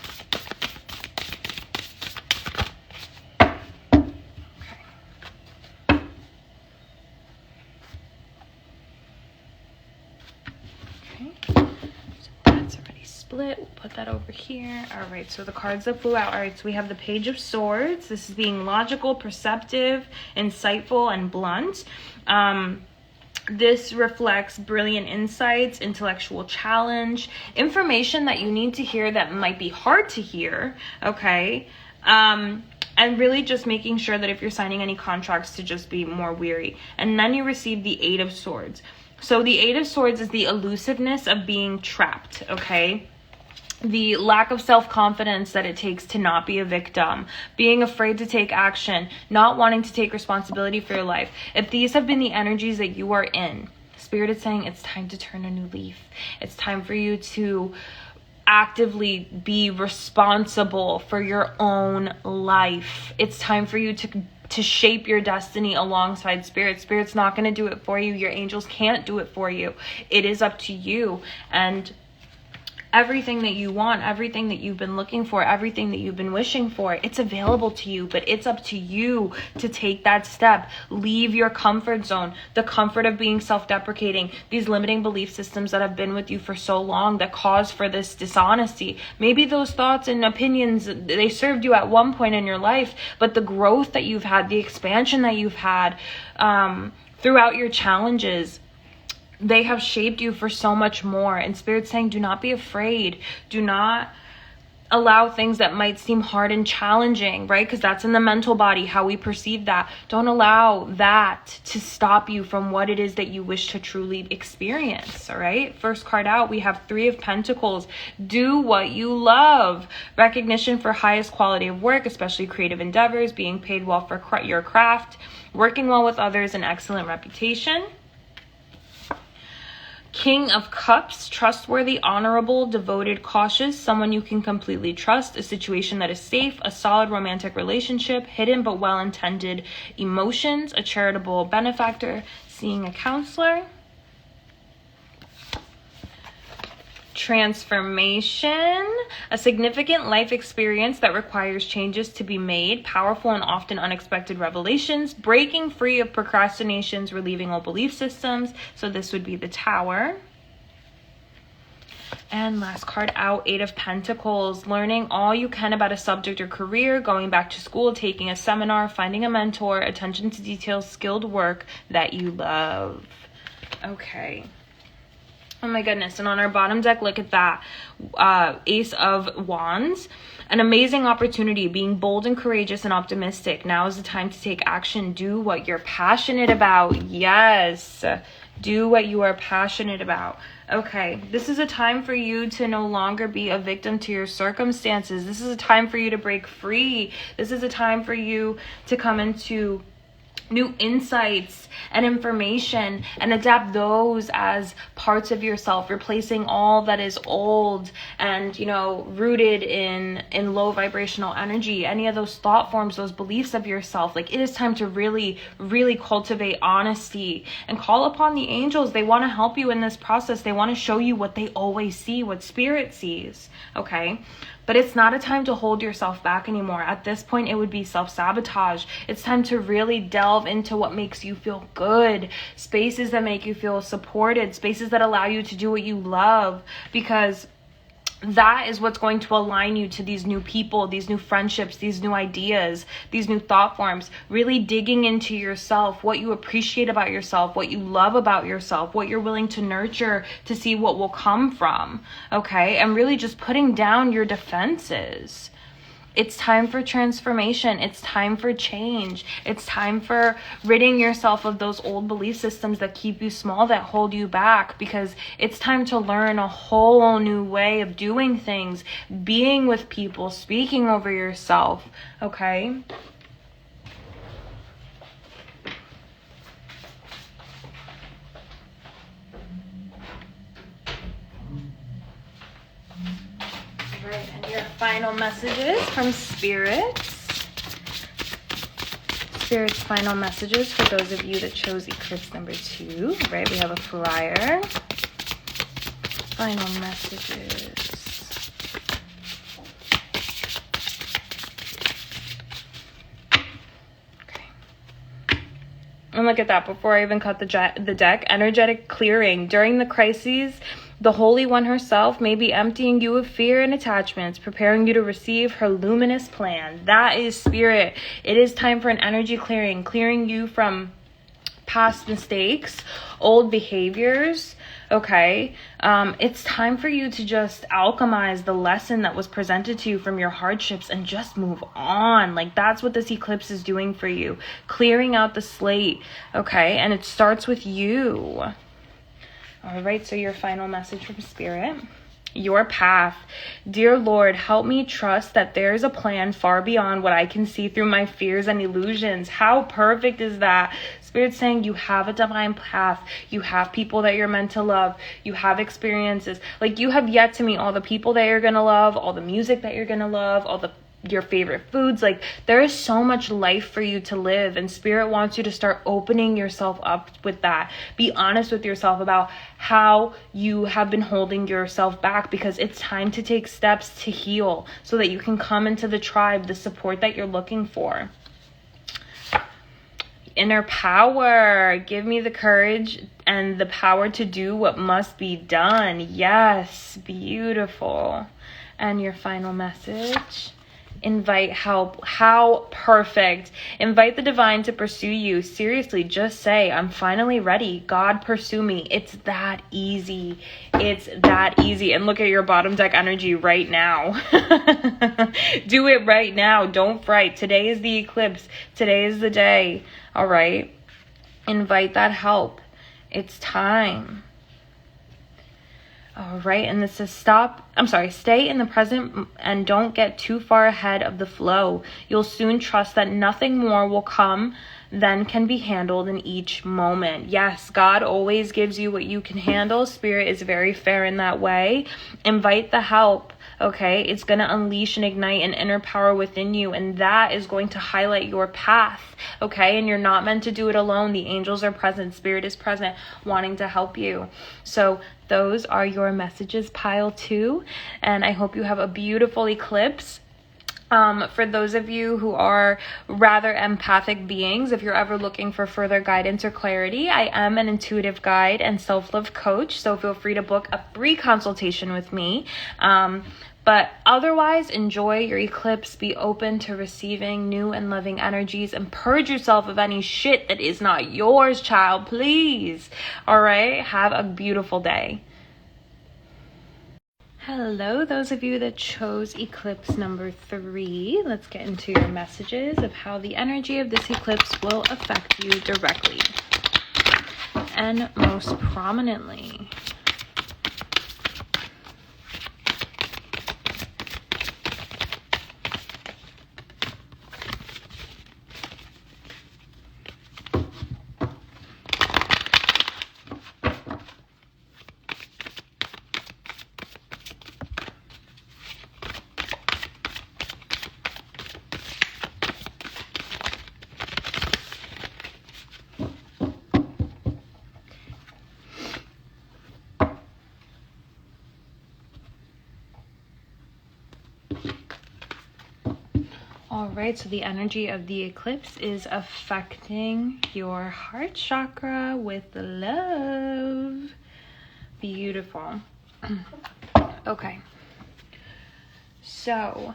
split. We'll put that over here. All right, so the cards that flew out. All right, so we have the Page of Swords. This is being logical, perceptive, insightful, and blunt. This reflects brilliant insights, intellectual challenge, information that you need to hear that might be hard to hear, okay? And really just making sure that if you're signing any contracts to just be more weary. And then you receive the Eight of Swords. So the Eight of Swords is the elusiveness of being trapped, okay? The lack of self-confidence that it takes to not be a victim, being afraid to take action, not wanting to take responsibility for your life. If these have been the energies that you are in, Spirit is saying it's time to turn a new leaf. It's time for you to actively be responsible for your own life. It's time for you to shape your destiny alongside Spirit. Spirit's not going to do it for you. Your angels can't do it for you. It is up to you. And everything that you want, everything that you've been looking for, everything that you've been wishing for, it's available to you, but it's up to you to take that step. Leave your comfort zone, the comfort of being self-deprecating, these limiting belief systems that have been with you for so long that cause for this dishonesty. Maybe those thoughts and opinions, they served you at one point in your life, but the growth that you've had, the expansion that you've had throughout your challenges, they have shaped you for so much more. And Spirit's saying, do not be afraid. Do not allow things that might seem hard and challenging, right? Because that's in the mental body, how we perceive that. Don't allow that to stop you from what it is that you wish to truly experience, all right? First card out, we have Three of Pentacles. Do what you love. Recognition for highest quality of work, especially creative endeavors, being paid well for your craft, working well with others, and excellent reputation. King of Cups, trustworthy, honorable, devoted, cautious, someone you can completely trust, a situation that is safe, a solid romantic relationship, hidden but well-intended emotions, a charitable benefactor, seeing a counselor. Transformation, a significant life experience that requires changes to be made, powerful and often unexpected revelations, breaking free of procrastinations, relieving old belief systems. So this would be the Tower. And last card out, Eight of Pentacles, learning all you can about a subject or career, going back to school, taking a seminar, finding a mentor, attention to detail, skilled work that you love. Okay. Oh my goodness. And on our bottom deck, look at that. Ace of Wands. An amazing opportunity, being bold and courageous and optimistic. Now is the time to take action. Do what you're passionate about. Yes. Do what you are passionate about. Okay. This is a time for you to no longer be a victim to your circumstances. This is a time for you to break free. This is a time for you to come into new insights and information and adapt those as parts of yourself, replacing all that is old and, you know, rooted in low vibrational energy, any of those thought forms, those beliefs of yourself. Like, it is time to really cultivate honesty and call upon the angels. They want to help you in this process. They want to show you what they always see, what Spirit sees. Okay. But it's not a time to hold yourself back anymore. At this point, it would be self-sabotage. It's time to really delve into what makes you feel good. Spaces that make you feel supported. Spaces that allow you to do what you love. Because that is what's going to align you to these new people, these new friendships, these new ideas, these new thought forms. Really digging into yourself, what you appreciate about yourself, what you love about yourself, what you're willing to nurture to see what will come from, okay? And really just putting down your defenses. It's time for transformation. It's time for change. It's time for ridding yourself of those old belief systems that keep you small, that hold you back, because it's time to learn a whole new way of doing things, being with people, speaking over yourself, okay? Right, and your final messages from Spirit. Spirit's final messages for those of you that chose Eclipse number 2. Right, we have a flyer. Final messages. Okay. And look at that, before I even cut the deck, energetic clearing. During the crises, The Holy One herself may be emptying you of fear and attachments, preparing you to receive her luminous plan. That is Spirit. It is time for an energy clearing you from past mistakes, old behaviors. Okay, it's time for you to just alchemize the lesson that was presented to you from your hardships and just move on. Like, that's what this eclipse is doing for you, clearing out the slate. Okay, and it starts with you. All right, so your final message from Spirit. Your path. Dear Lord, help me trust that there's a plan far beyond what I can see through my fears and illusions. How perfect is that? Spirit's saying you have a divine path. You have people that you're meant to love. You have experiences. Like, you have yet to meet all the people that you're going to love, all the music that you're going to love, all your favorite foods. Like, there is so much life for you to live, and Spirit wants you to start opening yourself up with that. Be honest with yourself about how you have been holding yourself back, because it's time to take steps to heal so that you can come into the tribe, the support that you're looking for. Inner power. Give me the courage and the power to do what must be done. Yes, beautiful. And your final message. Invite help. How perfect. Invite the divine to pursue you. Seriously, just say, I'm finally ready. God, pursue me. It's that easy. It's that easy. And look at your bottom deck energy right now. Do it right now. Don't fright. Today is the eclipse. Today is the day. All right. Invite that help. It's time. All right, and this is stay in the present and don't get too far ahead of the flow. You'll soon trust that nothing more will come than can be handled in each moment. Yes, God always gives you what you can handle. Spirit is very fair in that way. Invite the help. Okay, it's going to unleash and ignite an inner power within you, and that is going to highlight your path. Okay, and you're not meant to do it alone. The angels are present. Spirit is present, wanting to help you. So those are your messages, pile 2, and I hope you have a beautiful eclipse. For those of you who are rather empathic beings, if you're ever looking for further guidance or clarity, I am an intuitive guide and self-love coach, so feel free to book a free consultation with me. But otherwise, enjoy your eclipse. Be open to receiving new and loving energies, and purge yourself of any shit that is not yours, child, please. All right, have a beautiful day. Hello, those of you that chose eclipse number 3. Let's get into your messages of how the energy of this eclipse will affect you directly and most prominently. All right, so the energy of the eclipse is affecting your heart chakra with love. Beautiful. Okay. So,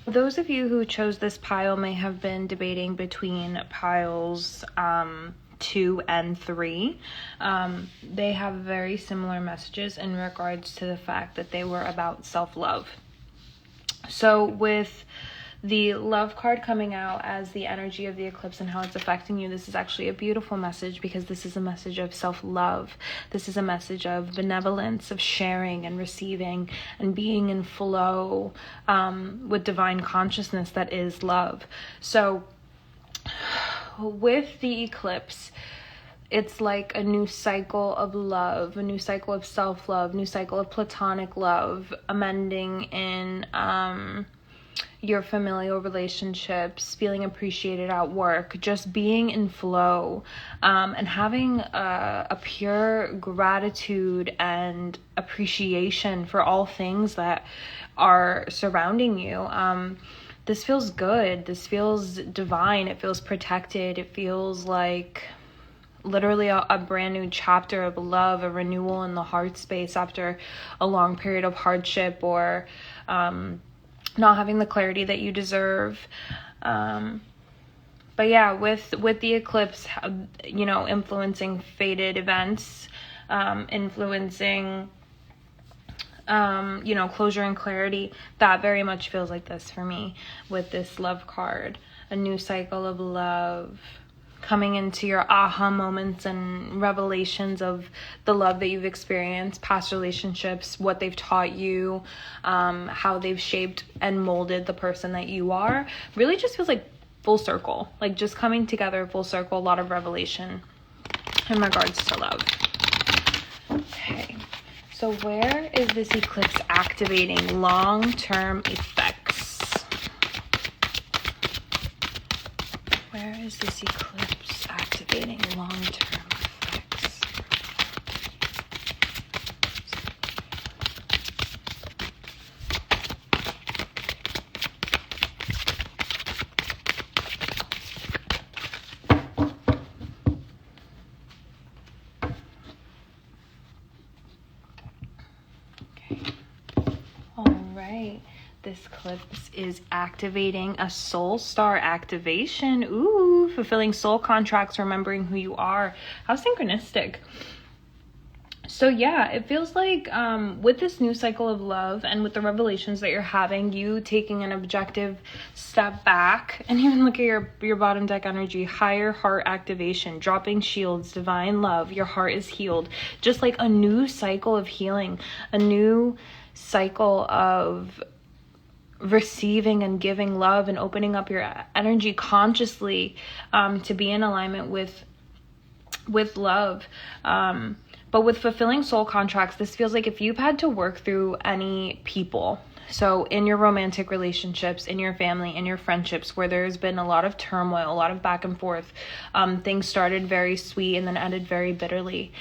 those of you who chose this pile may have been debating between piles 2 and 3. They have very similar messages in regards to the fact that they were about self-love. So with the love card coming out as the energy of the eclipse and how it's affecting you, this is actually a beautiful message, because this is a message of self-love. This is a message of benevolence, of sharing and receiving and being in flow with divine consciousness that is love. So with the eclipse, it's like a new cycle of love, a new cycle of self-love, new cycle of platonic love, amending in your familial relationships, feeling appreciated at work, just being in flow, and having a pure gratitude and appreciation for all things that are surrounding you. This feels good. This feels divine. It feels protected. It feels like literally a brand new chapter of love, a renewal in the heart space after a long period of hardship or not having the clarity that you deserve. But yeah, with the eclipse, you know, influencing fated events, influencing, you know, closure and clarity, that very much feels like this for me with this love card. A new cycle of love, coming into your aha moments and revelations of the love that you've experienced, past relationships, what they've taught you, how they've shaped and molded the person that you are. Really just feels like full circle, like just coming together full circle, a lot of revelation in regards to love. Okay, so where is this eclipse activating long-term effects? Where is this eclipse activating long-term effects? Okay. All right. This eclipse is activating a soul star activation. Ooh, fulfilling soul contracts, remembering who you are. How synchronistic. So yeah, it feels like with this new cycle of love and with the revelations that you're having, you taking an objective step back and even look at your bottom deck energy, higher heart activation, dropping shields, divine love, your heart is healed. Just like a new cycle of healing, a new cycle of receiving and giving love and opening up your energy consciously to be in alignment with love. But with fulfilling soul contracts, this feels like if you've had to work through any people, so in your romantic relationships, in your family, in your friendships, where there's been a lot of turmoil, a lot of back and forth, things started very sweet and then ended very bitterly.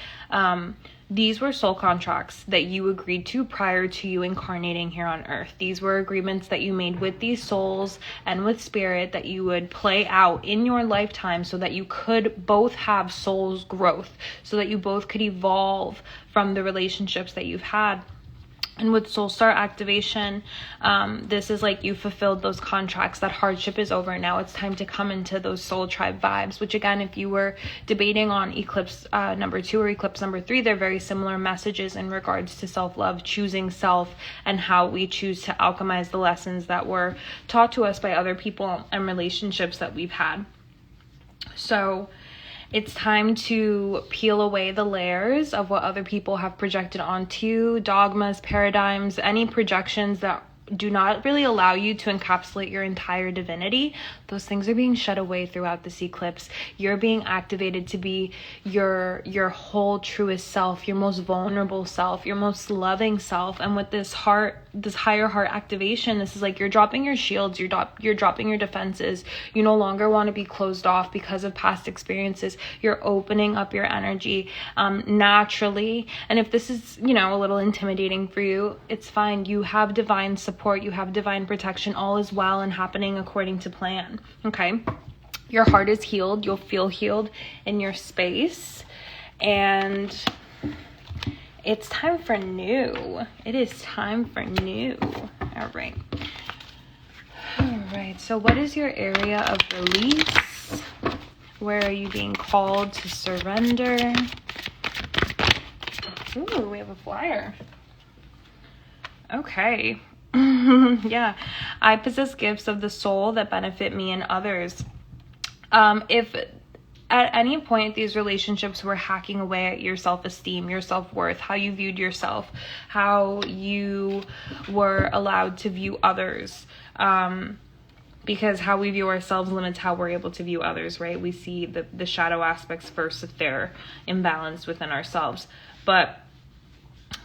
These were soul contracts that you agreed to prior to you incarnating here on earth. These were agreements that you made with these souls and with spirit that you would play out in your lifetime so that you could both have soul's growth, so that you both could evolve from the relationships that you've had. And with Soul Star activation, this is like you fulfilled those contracts. That hardship is over. Now it's time to come into those soul tribe vibes, which again, if you were debating on eclipse number 2 or eclipse number 3, they're very similar messages in regards to self-love, choosing self, and how we choose to alchemize the lessons that were taught to us by other people and relationships that we've had. So it's time to peel away the layers of what other people have projected onto you, dogmas, paradigms, any projections that do not really allow you to encapsulate your entire divinity. Those things are being shed away throughout this eclipse. You're being activated to be your whole truest self, your most vulnerable self, your most loving self. And with this higher heart activation, this is like you're dropping your shields, you're dropping your defenses. You no longer want to be closed off because of past experiences. You're opening up your energy naturally. And if this is, you know, a little intimidating for you, it's fine. You have divine support, you have divine protection, all is well and happening according to plan. Okay, your heart is healed, you'll feel healed in your space, and it's time for new. It is time for new. All right, so what is your area of release? Where are you being called to surrender? Ooh, we have a flyer. Okay. Yeah, I possess gifts of the soul that benefit me and others. If at any point these relationships were hacking away at your self-esteem, your self-worth, how you viewed yourself, how you were allowed to view others, because how we view ourselves limits how we're able to view others, right? We see the shadow aspects first if they're imbalanced within ourselves. But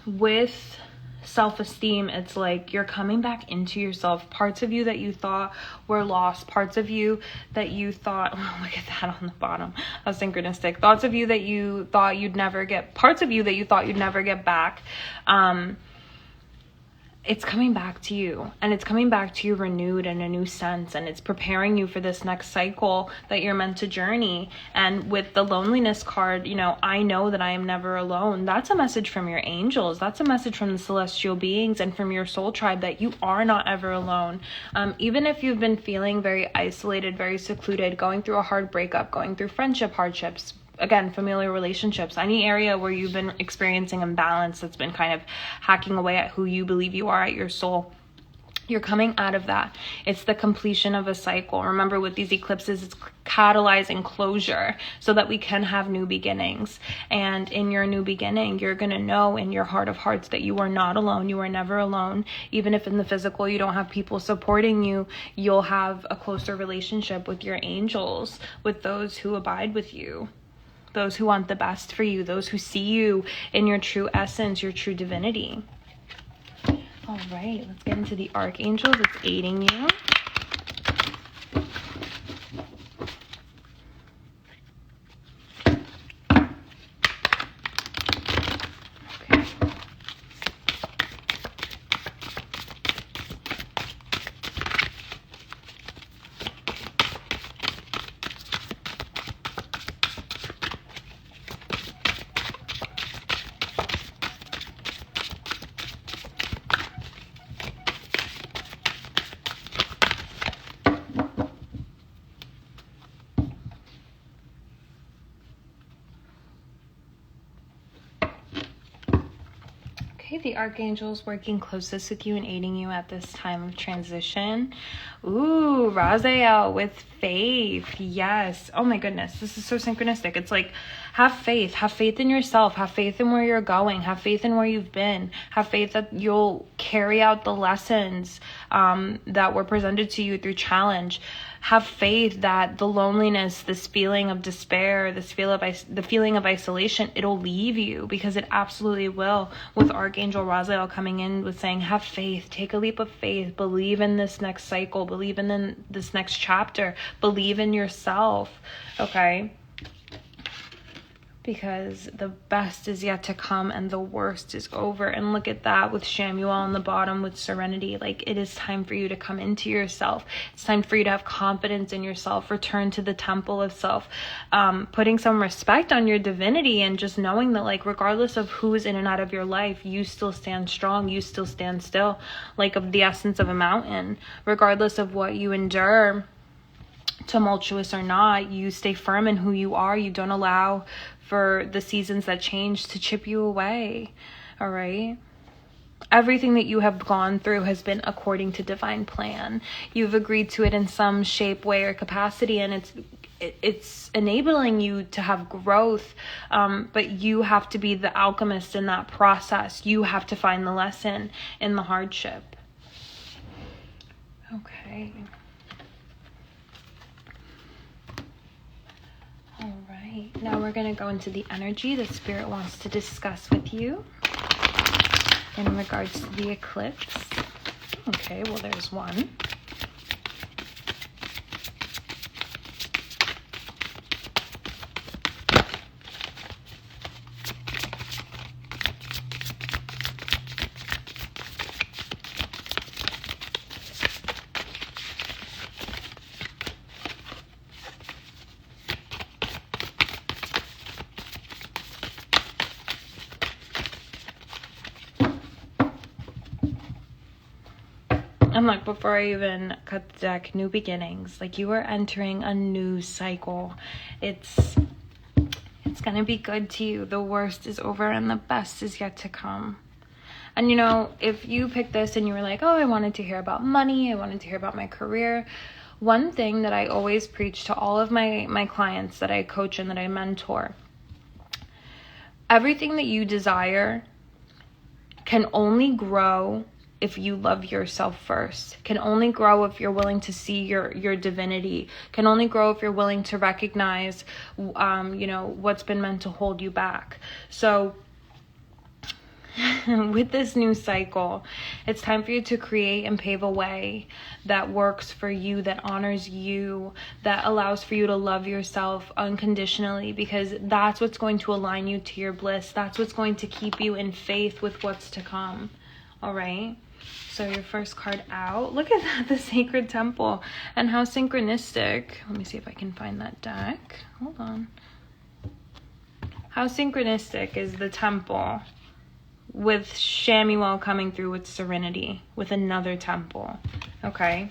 with self-esteem, it's like you're coming back into yourself. Parts of you that you thought were lost, parts of you that you thought, oh, look at that on the bottom, how synchronistic. Thoughts of you that you thought you'd never get, parts of you that you thought you'd never get back. it's coming back to you, and it's coming back to you renewed in a new sense, and it's preparing you for this next cycle that you're meant to journey. And with the loneliness card, I know that I am never alone. That's a message from your angels. That's a message from the celestial beings and from your soul tribe that you are not ever alone. Even if you've been feeling very isolated, very secluded, going through a hard breakup, going through friendship hardships, again, familiar relationships, any area where you've been experiencing imbalance that's been kind of hacking away at who you believe you are, at your soul, you're coming out of that. It's the completion of a cycle. Remember, with these eclipses, it's catalyzing closure so that we can have new beginnings. And in your new beginning, you're going to know in your heart of hearts that you are not alone. You are never alone. Even if in the physical you don't have people supporting you, you'll have a closer relationship with your angels, with those who abide with you, those who want the best for you, those who see you in your true essence, your true divinity. All right, let's get into the archangels that's aiding you. Okay, the archangels working closest with you and aiding you at this time of transition. Ooh, Raziel with faith. Yes. Oh my goodness, this is so synchronistic. It's like, have faith in yourself, have faith in where you're going, have faith in where you've been, have faith that you'll carry out the lessons that were presented to you through challenge. Have faith that the loneliness, this feeling of despair, the feeling of isolation, it'll leave you, because it absolutely will. With Archangel Raziel coming in with saying, have faith, take a leap of faith, believe in this next cycle, believe in this next chapter, believe in yourself, okay? Because the best is yet to come and the worst is over. And look at that with Shamuel on the bottom with serenity. Like, it is time for you to come into yourself. It's time for you to have confidence in yourself, return to the temple of self, putting some respect on your divinity, and just knowing that, like, regardless of who is in and out of your life, you still stand strong, you still stand still, like of the essence of a mountain. Regardless of what you endure, tumultuous or not, you stay firm in who you are. You don't allow for the seasons that change to chip you away. All right? Everything that you have gone through has been according to divine plan. You've agreed to it in some shape, way, or capacity, and it's enabling you to have growth, but you have to be the alchemist in that process. You have to find the lesson in the hardship. Okay. All right, now we're going to go into the energy that Spirit wants to discuss with you in regards to the eclipse. Okay, well, there's one. And like, before I even cut the deck, new beginnings. Like, you are entering a new cycle. It's gonna be good to you. The worst is over and the best is yet to come. And if you picked this and you were like, oh, I wanted to hear about money, I wanted to hear about my career, one thing that I always preach to all of my clients that I coach and that I mentor, everything that you desire can only grow if you love yourself first, can only grow if you're willing to see your divinity, can only grow if you're willing to recognize, what's been meant to hold you back. So with this new cycle, it's time for you to create and pave a way that works for you, that honors you, that allows for you to love yourself unconditionally, because that's what's going to align you to your bliss. That's what's going to keep you in faith with what's to come. All right? So your first card out. Look at that, the Sacred Temple. And how synchronistic. Let me see if I can find that deck. Hold on. How synchronistic is the Temple with Shamuel coming through with Serenity, with another temple. Okay.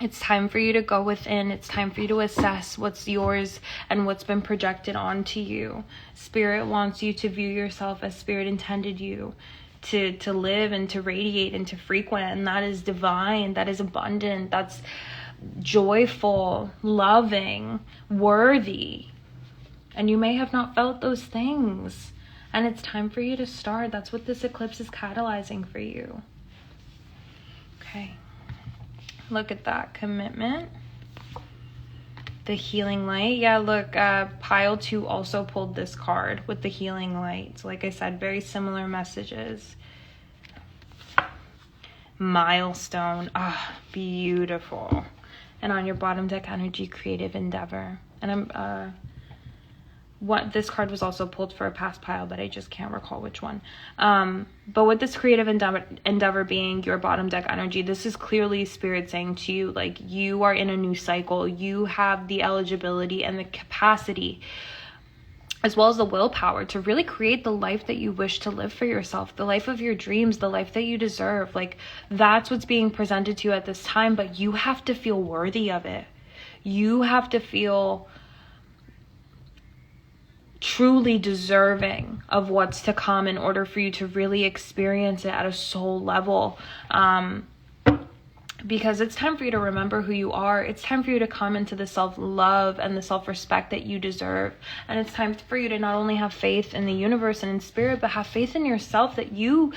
It's time for you to go within. It's time for you to assess what's yours and what's been projected onto you. Spirit wants you to view yourself as Spirit intended you to live and to radiate and to frequent. And that is divine. That is abundant. That's joyful, loving, worthy. And you may have not felt those things. And it's time for you to start. That's what this eclipse is catalyzing for you. Okay. Look at that. Commitment. The healing light. Yeah, look, pile 2 also pulled this card with the healing light. So like I said, very similar messages. Milestone. Ah, beautiful. And on your bottom deck energy, creative endeavor. And this card was also pulled for a past pile, but I just can't recall which one. But with this creative endeavor being your bottom deck energy, this is clearly Spirit saying to you, like, you are in a new cycle. You have the eligibility and the capacity, as well as the willpower, to really create the life that you wish to live for yourself, the life of your dreams, the life that you deserve. Like, that's what's being presented to you at this time, but you have to feel worthy of it. You have to feel truly deserving of what's to come in order for you to really experience it at a soul level. Because it's time for you to remember who you are. It's time for you to come into the self-love and the self-respect that you deserve. And it's time for you to not only have faith in the universe and in spirit, but have faith in yourself that you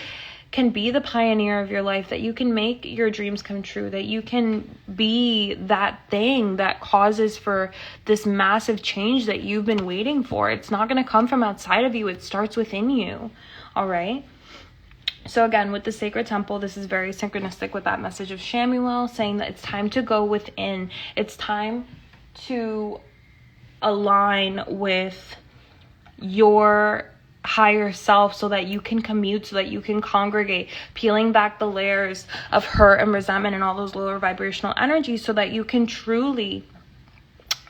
can be the pioneer of your life, that you can make your dreams come true, that you can be that thing that causes for this massive change that you've been waiting for. It's not going to come from outside of you. It starts within you. All right. So again, with the Sacred Temple, this is very synchronistic with that message of Shamuel saying that it's time to go within. It's time to align with your higher self so that you can commute, so that you can congregate, peeling back the layers of hurt and resentment and all those lower vibrational energies so that you can truly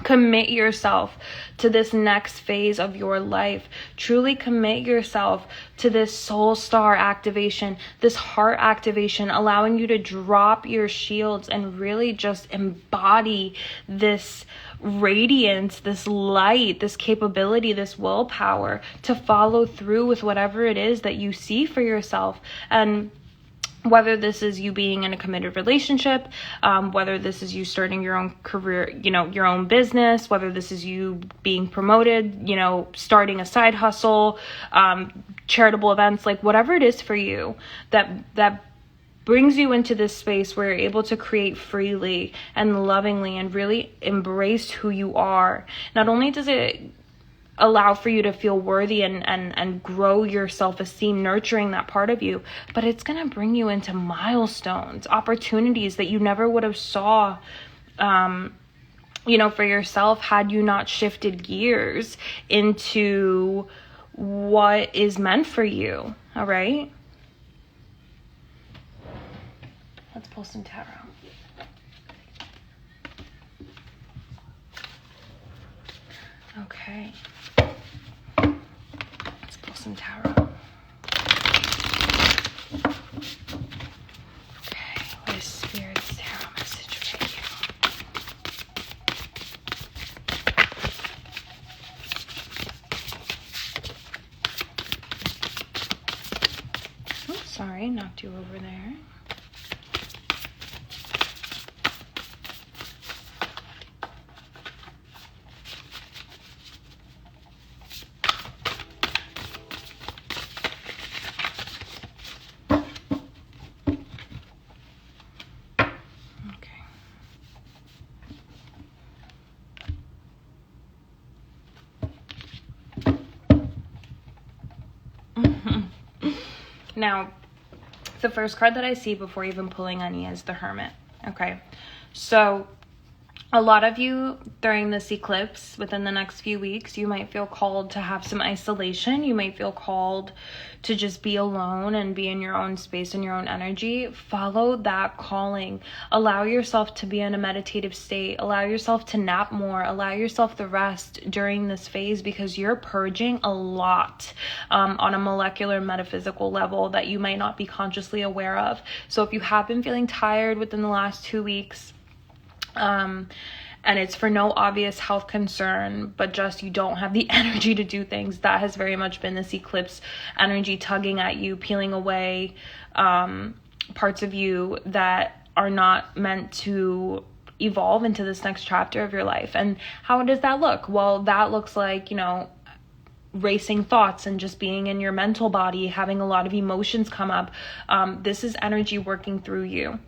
commit yourself to this next phase of your life. Truly commit yourself to this soul star activation, this heart activation, allowing you to drop your shields and really just embody this radiance, this light, this capability, this willpower to follow through with whatever it is that you see for yourself. And whether this is you being in a committed relationship, whether this is you starting your own career, your own business, whether this is you being promoted, starting a side hustle, charitable events, like whatever it is for you that brings you into this space where you're able to create freely and lovingly and really embrace who you are. Not only does it allow for you to feel worthy and grow your self-esteem, nurturing that part of you, but it's going to bring you into milestones, opportunities that you never would have saw, for yourself had you not shifted gears into what is meant for you. All right. Let's pull some tarot. Okay. Let's pull some tarot. Okay, what is Spirit's tarot message for you? Oops, sorry, knocked you over there. Now, the first card that I see before even pulling any is the Hermit. Okay, so A lot of you during this eclipse, within the next few weeks, you might feel called to have some isolation. You might feel called to just be alone and be in your own space and your own energy. Follow that calling. Allow yourself to be in a meditative state. Allow yourself to nap more. Allow yourself the rest during this phase, because you're purging a lot on a molecular metaphysical level that you might not be consciously aware of. So if you have been feeling tired within the last 2 weeks, and it's for no obvious health concern, but just you don't have the energy to do things, that has very much been this eclipse energy tugging at you, peeling away parts of you that are not meant to evolve into this next chapter of your life. And how does that look? Well, that looks like, racing thoughts and just being in your mental body, having a lot of emotions come up. This is energy working through you.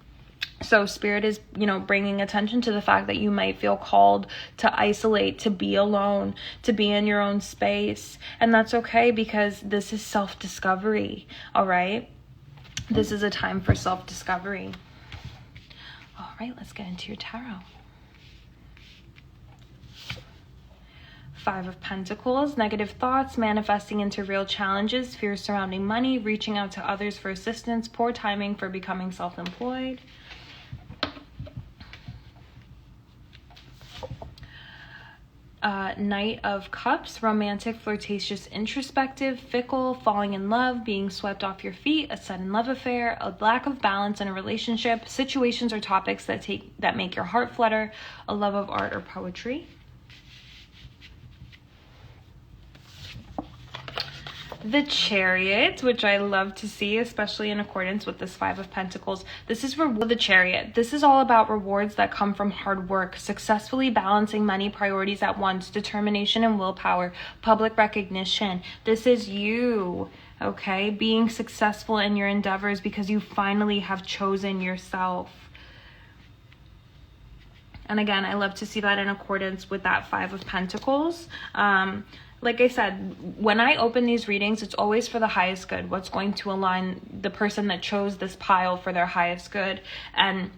So Spirit is, bringing attention to the fact that you might feel called to isolate, to be alone, to be in your own space. And that's okay, because this is self-discovery, all right? This is a time for self-discovery. All right, let's get into your tarot. 5 of Pentacles, negative thoughts, manifesting into real challenges, fears surrounding money, reaching out to others for assistance, poor timing for becoming self-employed. Knight of Cups, romantic, flirtatious, introspective, fickle, falling in love, being swept off your feet, a sudden love affair, a lack of balance in a relationship, situations or topics that make your heart flutter, a love of art or poetry. The Chariot, which I love to see, especially in accordance with this 5 of Pentacles. This is the Chariot. This is all about rewards that come from hard work, successfully balancing many priorities at once, determination and willpower, public recognition. This is you, okay? Being successful in your endeavors because you finally have chosen yourself. And again, I love to see that in accordance with that 5 of Pentacles. Like I said, when I open these readings, it's always for the highest good. What's going to align the person that chose this pile for their highest good. And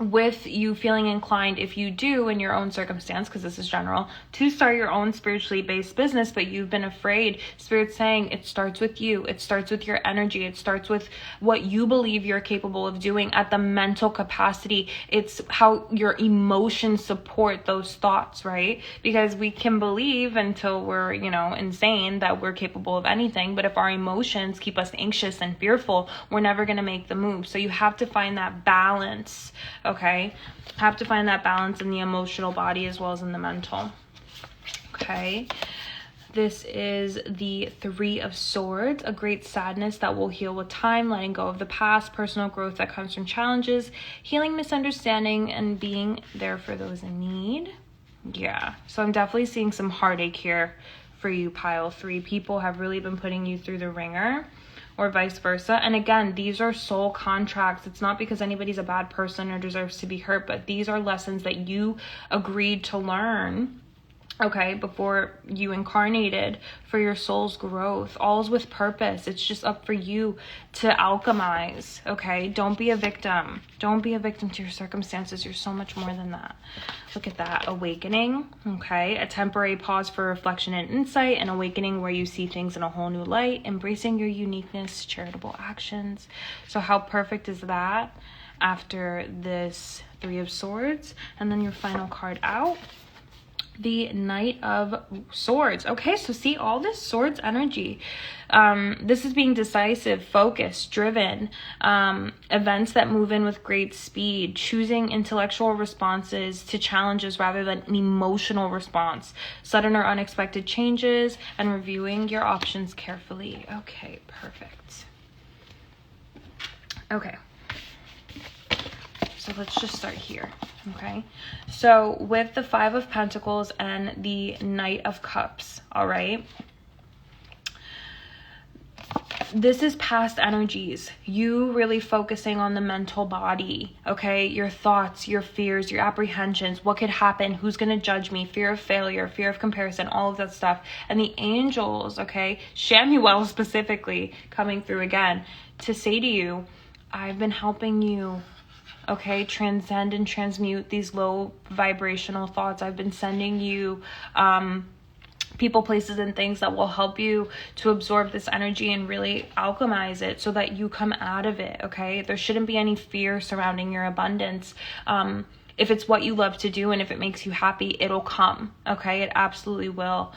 with you feeling inclined, if you do in your own circumstance, because this is general, to start your own spiritually based business, but you've been afraid, Spirit's saying it starts with you. It starts with your energy. It starts with what you believe you're capable of doing at the mental capacity. It's how your emotions support those thoughts, right? Because we can believe until we're, insane that we're capable of anything. But if our emotions keep us anxious and fearful, we're never going to make the move. So you have to find that balance. Okay, have to find that balance in the emotional body as well as in the mental. Okay, this is the 3 of Swords, a great sadness that will heal with time, letting go of the past, personal growth that comes from challenges, healing misunderstanding, and being there for those in need. Yeah, so I'm definitely seeing some heartache here for you, pile 3. People have really been putting you through the ringer, or vice versa. And again, these are soul contracts. It's not because anybody's a bad person or deserves to be hurt, but these are lessons that you agreed to learn, okay, before you incarnated for your soul's growth. All's with purpose. It's just up for you to alchemize, okay? Don't be a victim. Don't be a victim to your circumstances. You're so much more than that. Look at that. Awakening, okay? A temporary pause for reflection and insight. An awakening where you see things in a whole new light. Embracing your uniqueness. Charitable actions. So how perfect is that after this 3 of Swords? And then your final card out, the Knight of Swords. Okay, so see all this Swords energy. This is being decisive, focused, driven, events that move in with great speed, choosing intellectual responses to challenges rather than an emotional response, sudden or unexpected changes, and reviewing your options carefully. Okay, perfect. Okay. So let's just start here, okay? So with the 5 of Pentacles and the Knight of Cups, all right? This is past energies. You really focusing on the mental body, okay? Your thoughts, your fears, your apprehensions, what could happen, who's going to judge me, fear of failure, fear of comparison, all of that stuff. And the angels, okay? Shamuel specifically coming through again to say to you, I've been helping you Okay, transcend and transmute these low vibrational thoughts. I've been sending you people, places, and things that will help you to absorb this energy and really alchemize it so that you come out of it. Okay, there shouldn't be any fear surrounding your abundance. If it's what you love to do and if it makes you happy, it'll come. Okay, it absolutely will.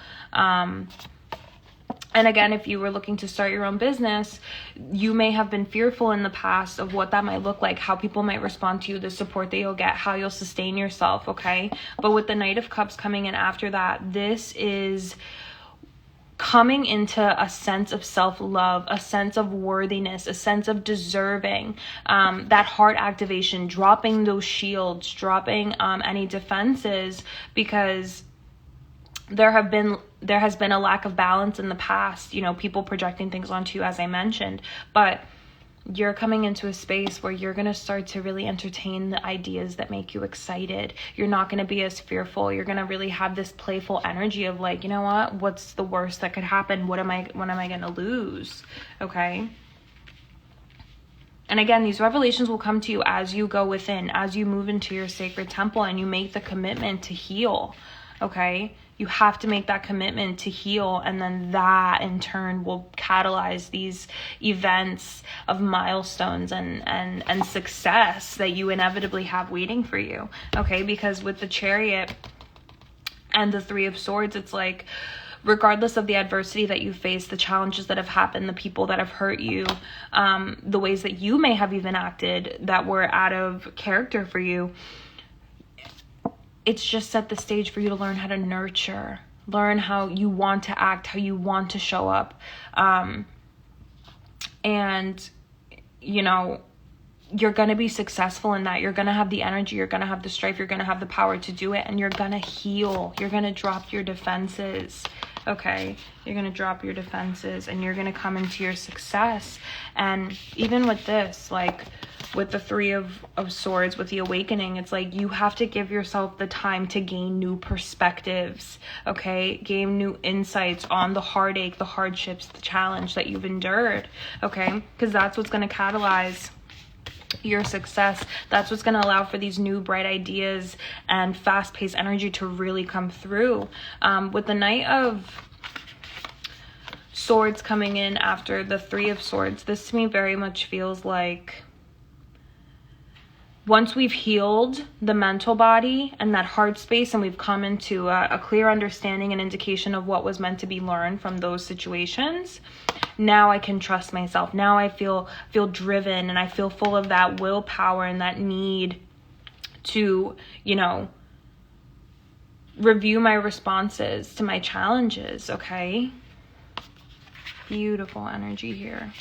And again, if you were looking to start your own business, you may have been fearful in the past of what that might look like, how people might respond to you, the support that you'll get, how you'll sustain yourself, okay? But with the Knight of Cups coming in after that, this is coming into a sense of self-love, a sense of worthiness, a sense of deserving, that heart activation, dropping those shields, dropping any defenses, because there has been a lack of balance in the past, you know, people projecting things onto you, as I mentioned, but you're coming into a space where you're going to start to really entertain the ideas that make you excited. You're not going to be as fearful. You're going to really have this playful energy of like, you know what, what's the worst that could happen? What am I going to lose? Okay. And again, these revelations will come to you as you go within, as you move into your sacred temple and you make the commitment to heal. Okay. You have to make that commitment to heal, and then that in turn will catalyze these events of milestones and success that you inevitably have waiting for you. Okay, because with the Chariot and the Three of Swords, it's like, regardless of the adversity that you face, the challenges that have happened, the people that have hurt you, the ways that you may have even acted that were out of character for you, it's just set the stage for you to learn how to nurture, learn how you want to act, how you want to show up. And, you know, you're going to be successful in that. You're going to have the energy, you're going to have the strife, you're going to have the power to do it, and you're going to heal. You're going to drop your defenses. Okay, you're going to drop your defenses and you're going to come into your success. And even with this, like with the Three of Swords, with the awakening, it's like you have to give yourself the time to gain new perspectives, okay? Gain new insights on the heartache, the hardships, the challenge that you've endured, okay? Because that's what's going to catalyze your success. That's what's going to allow for these new bright ideas and fast-paced energy to really come through. With the Knight of Swords coming in after the Three of Swords, this to me very much feels like once we've healed the mental body and that heart space and we've come into a clear understanding and indication of what was meant to be learned from those situations, now I can trust myself. Now I feel driven and I feel full of that willpower and that need to, you know, review my responses to my challenges, okay? Beautiful energy here.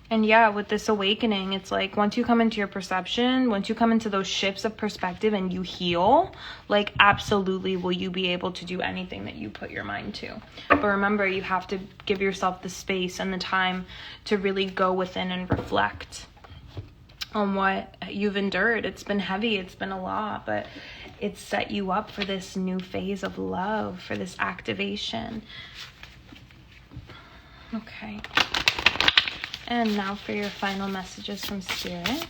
And yeah, with this awakening, it's like once you come into your perception, once you come into those shifts of perspective and you heal, like absolutely will you be able to do anything that you put your mind to. But remember, you have to give yourself the space and the time to really go within and reflect on what you've endured. It's been heavy, it's been a lot, but it's set you up for this new phase of love, for this activation. Okay. And now for your final messages from Spirit.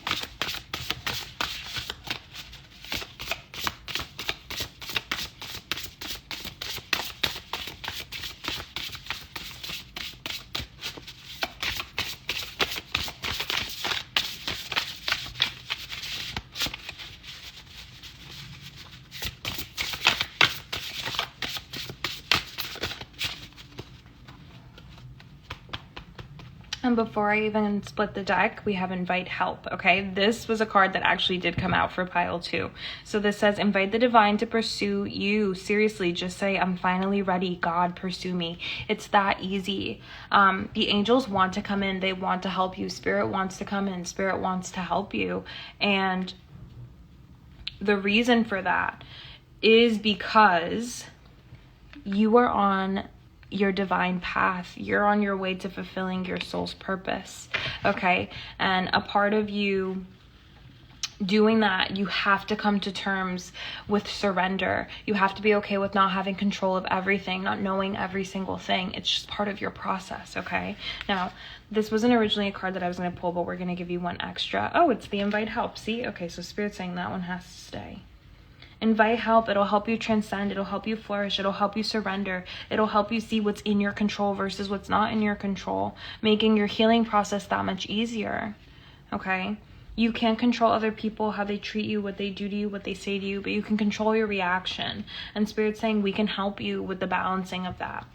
And before I even split the deck, we have invite help, okay? This was a card that actually did come out for pile 2. So this says, invite the divine to pursue you. Seriously, just say, I'm finally ready. God, pursue me. It's that easy. The angels want to come in. They want to help you. Spirit wants to come in. Spirit wants to help you. And the reason for that is because you are on your divine path. You're on your way to fulfilling your soul's purpose, okay? And a part of you doing that, you have to come to terms with surrender. You have to be okay with not having control of everything, not knowing every single thing. It's just part of your process, okay? Now, this wasn't originally a card that I was going to pull, but we're going to give you one extra. Oh, it's the invite help. See? Okay, so Spirit's saying that one has to stay. Invite help. It'll help you transcend. It'll help you flourish. It'll help you surrender. It'll help you see what's in your control versus what's not in your control, making your healing process that much easier, okay? You can't control other people, how they treat you, what they do to you, what they say to you, but you can control your reaction. And Spirit's saying we can help you with the balancing of that.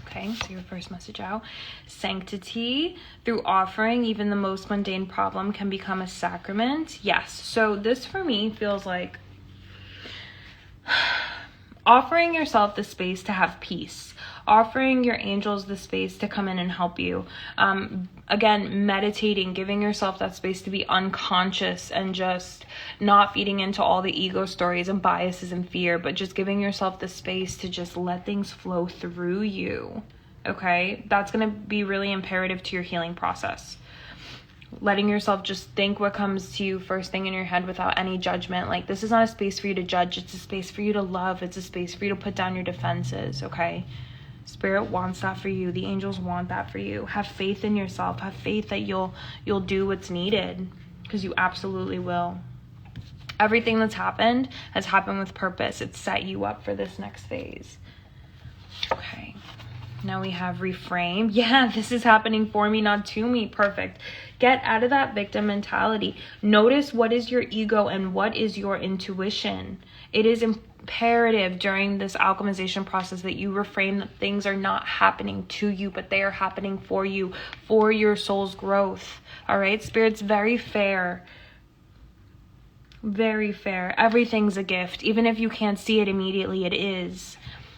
Okay, so your first message out. Sanctity. Through offering, even the most mundane problem can become a sacrament. Yes, so this for me feels like offering yourself the space to have peace. Offering your angels the space to come in and help you. Again, meditating, giving yourself that space to be unconscious and just not feeding into all the ego stories and biases and fear, but just giving yourself the space to just let things flow through you, okay? That's going to be really imperative to your healing process. Letting yourself just think what comes to you first thing in your head without any judgment. Like, this is not a space for you to judge. It's a space for you to love. It's a space for you to put down your defenses, okay? Spirit wants that for you. The angels want that for you. Have faith in yourself. Have faith that you'll do what's needed, because you absolutely will. Everything that's happened has happened with purpose. It's set you up for this next phase. Okay. Now we have reframe. Yeah, this is happening for me, not to me. Perfect. Get out of that victim mentality. Notice what is your ego and what is your intuition. It is imperative during this alchemization process that you reframe that things are not happening to you, but they are happening for you, for your soul's growth. All right? Spirit's very fair. Very fair. Everything's a gift. Even if you can't see it immediately, it is.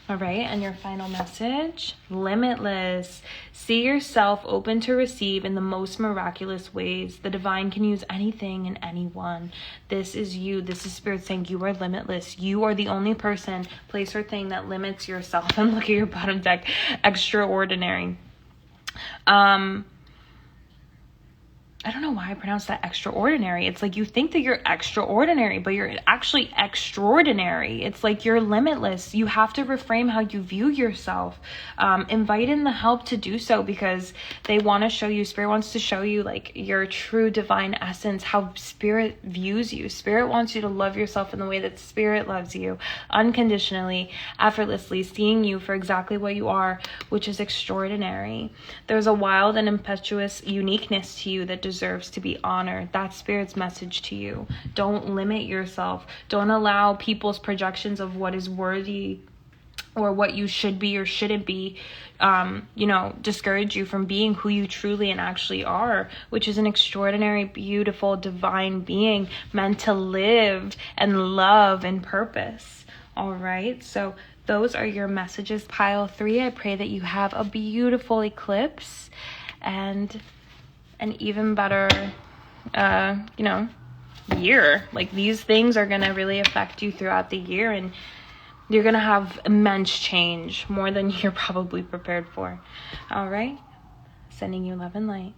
All right, and your final message, limitless. See yourself open to receive in the most miraculous ways. The divine can use anything and anyone. This is you. This is Spirit saying you are limitless. You are the only person, place, or thing that limits yourself. And look at your bottom deck, extraordinary. I don't know why I pronounced that extraordinary. It's like you think that you're extraordinary, but you're actually extraordinary. It's like you're limitless. You have to reframe how you view yourself. Invite in the help to do so, because they want to show you, Spirit wants to show you like your true divine essence, how Spirit views you. Spirit wants you to love yourself in the way that Spirit loves you, unconditionally, effortlessly, seeing you for exactly what you are, which is extraordinary. There's a wild and impetuous uniqueness to you that deserves to be honored. That's Spirit's message to you. Don't limit yourself. Don't allow people's projections of what is worthy or what you should be or shouldn't be, discourage you from being who you truly and actually are, which is an extraordinary, beautiful, divine being meant to live and love and purpose. All right. So those are your messages, pile 3. I pray that you have a beautiful eclipse and an even better, year. Like, these things are going to really affect you throughout the year, and you're going to have immense change, more than you're probably prepared for. All right. Sending you love and light.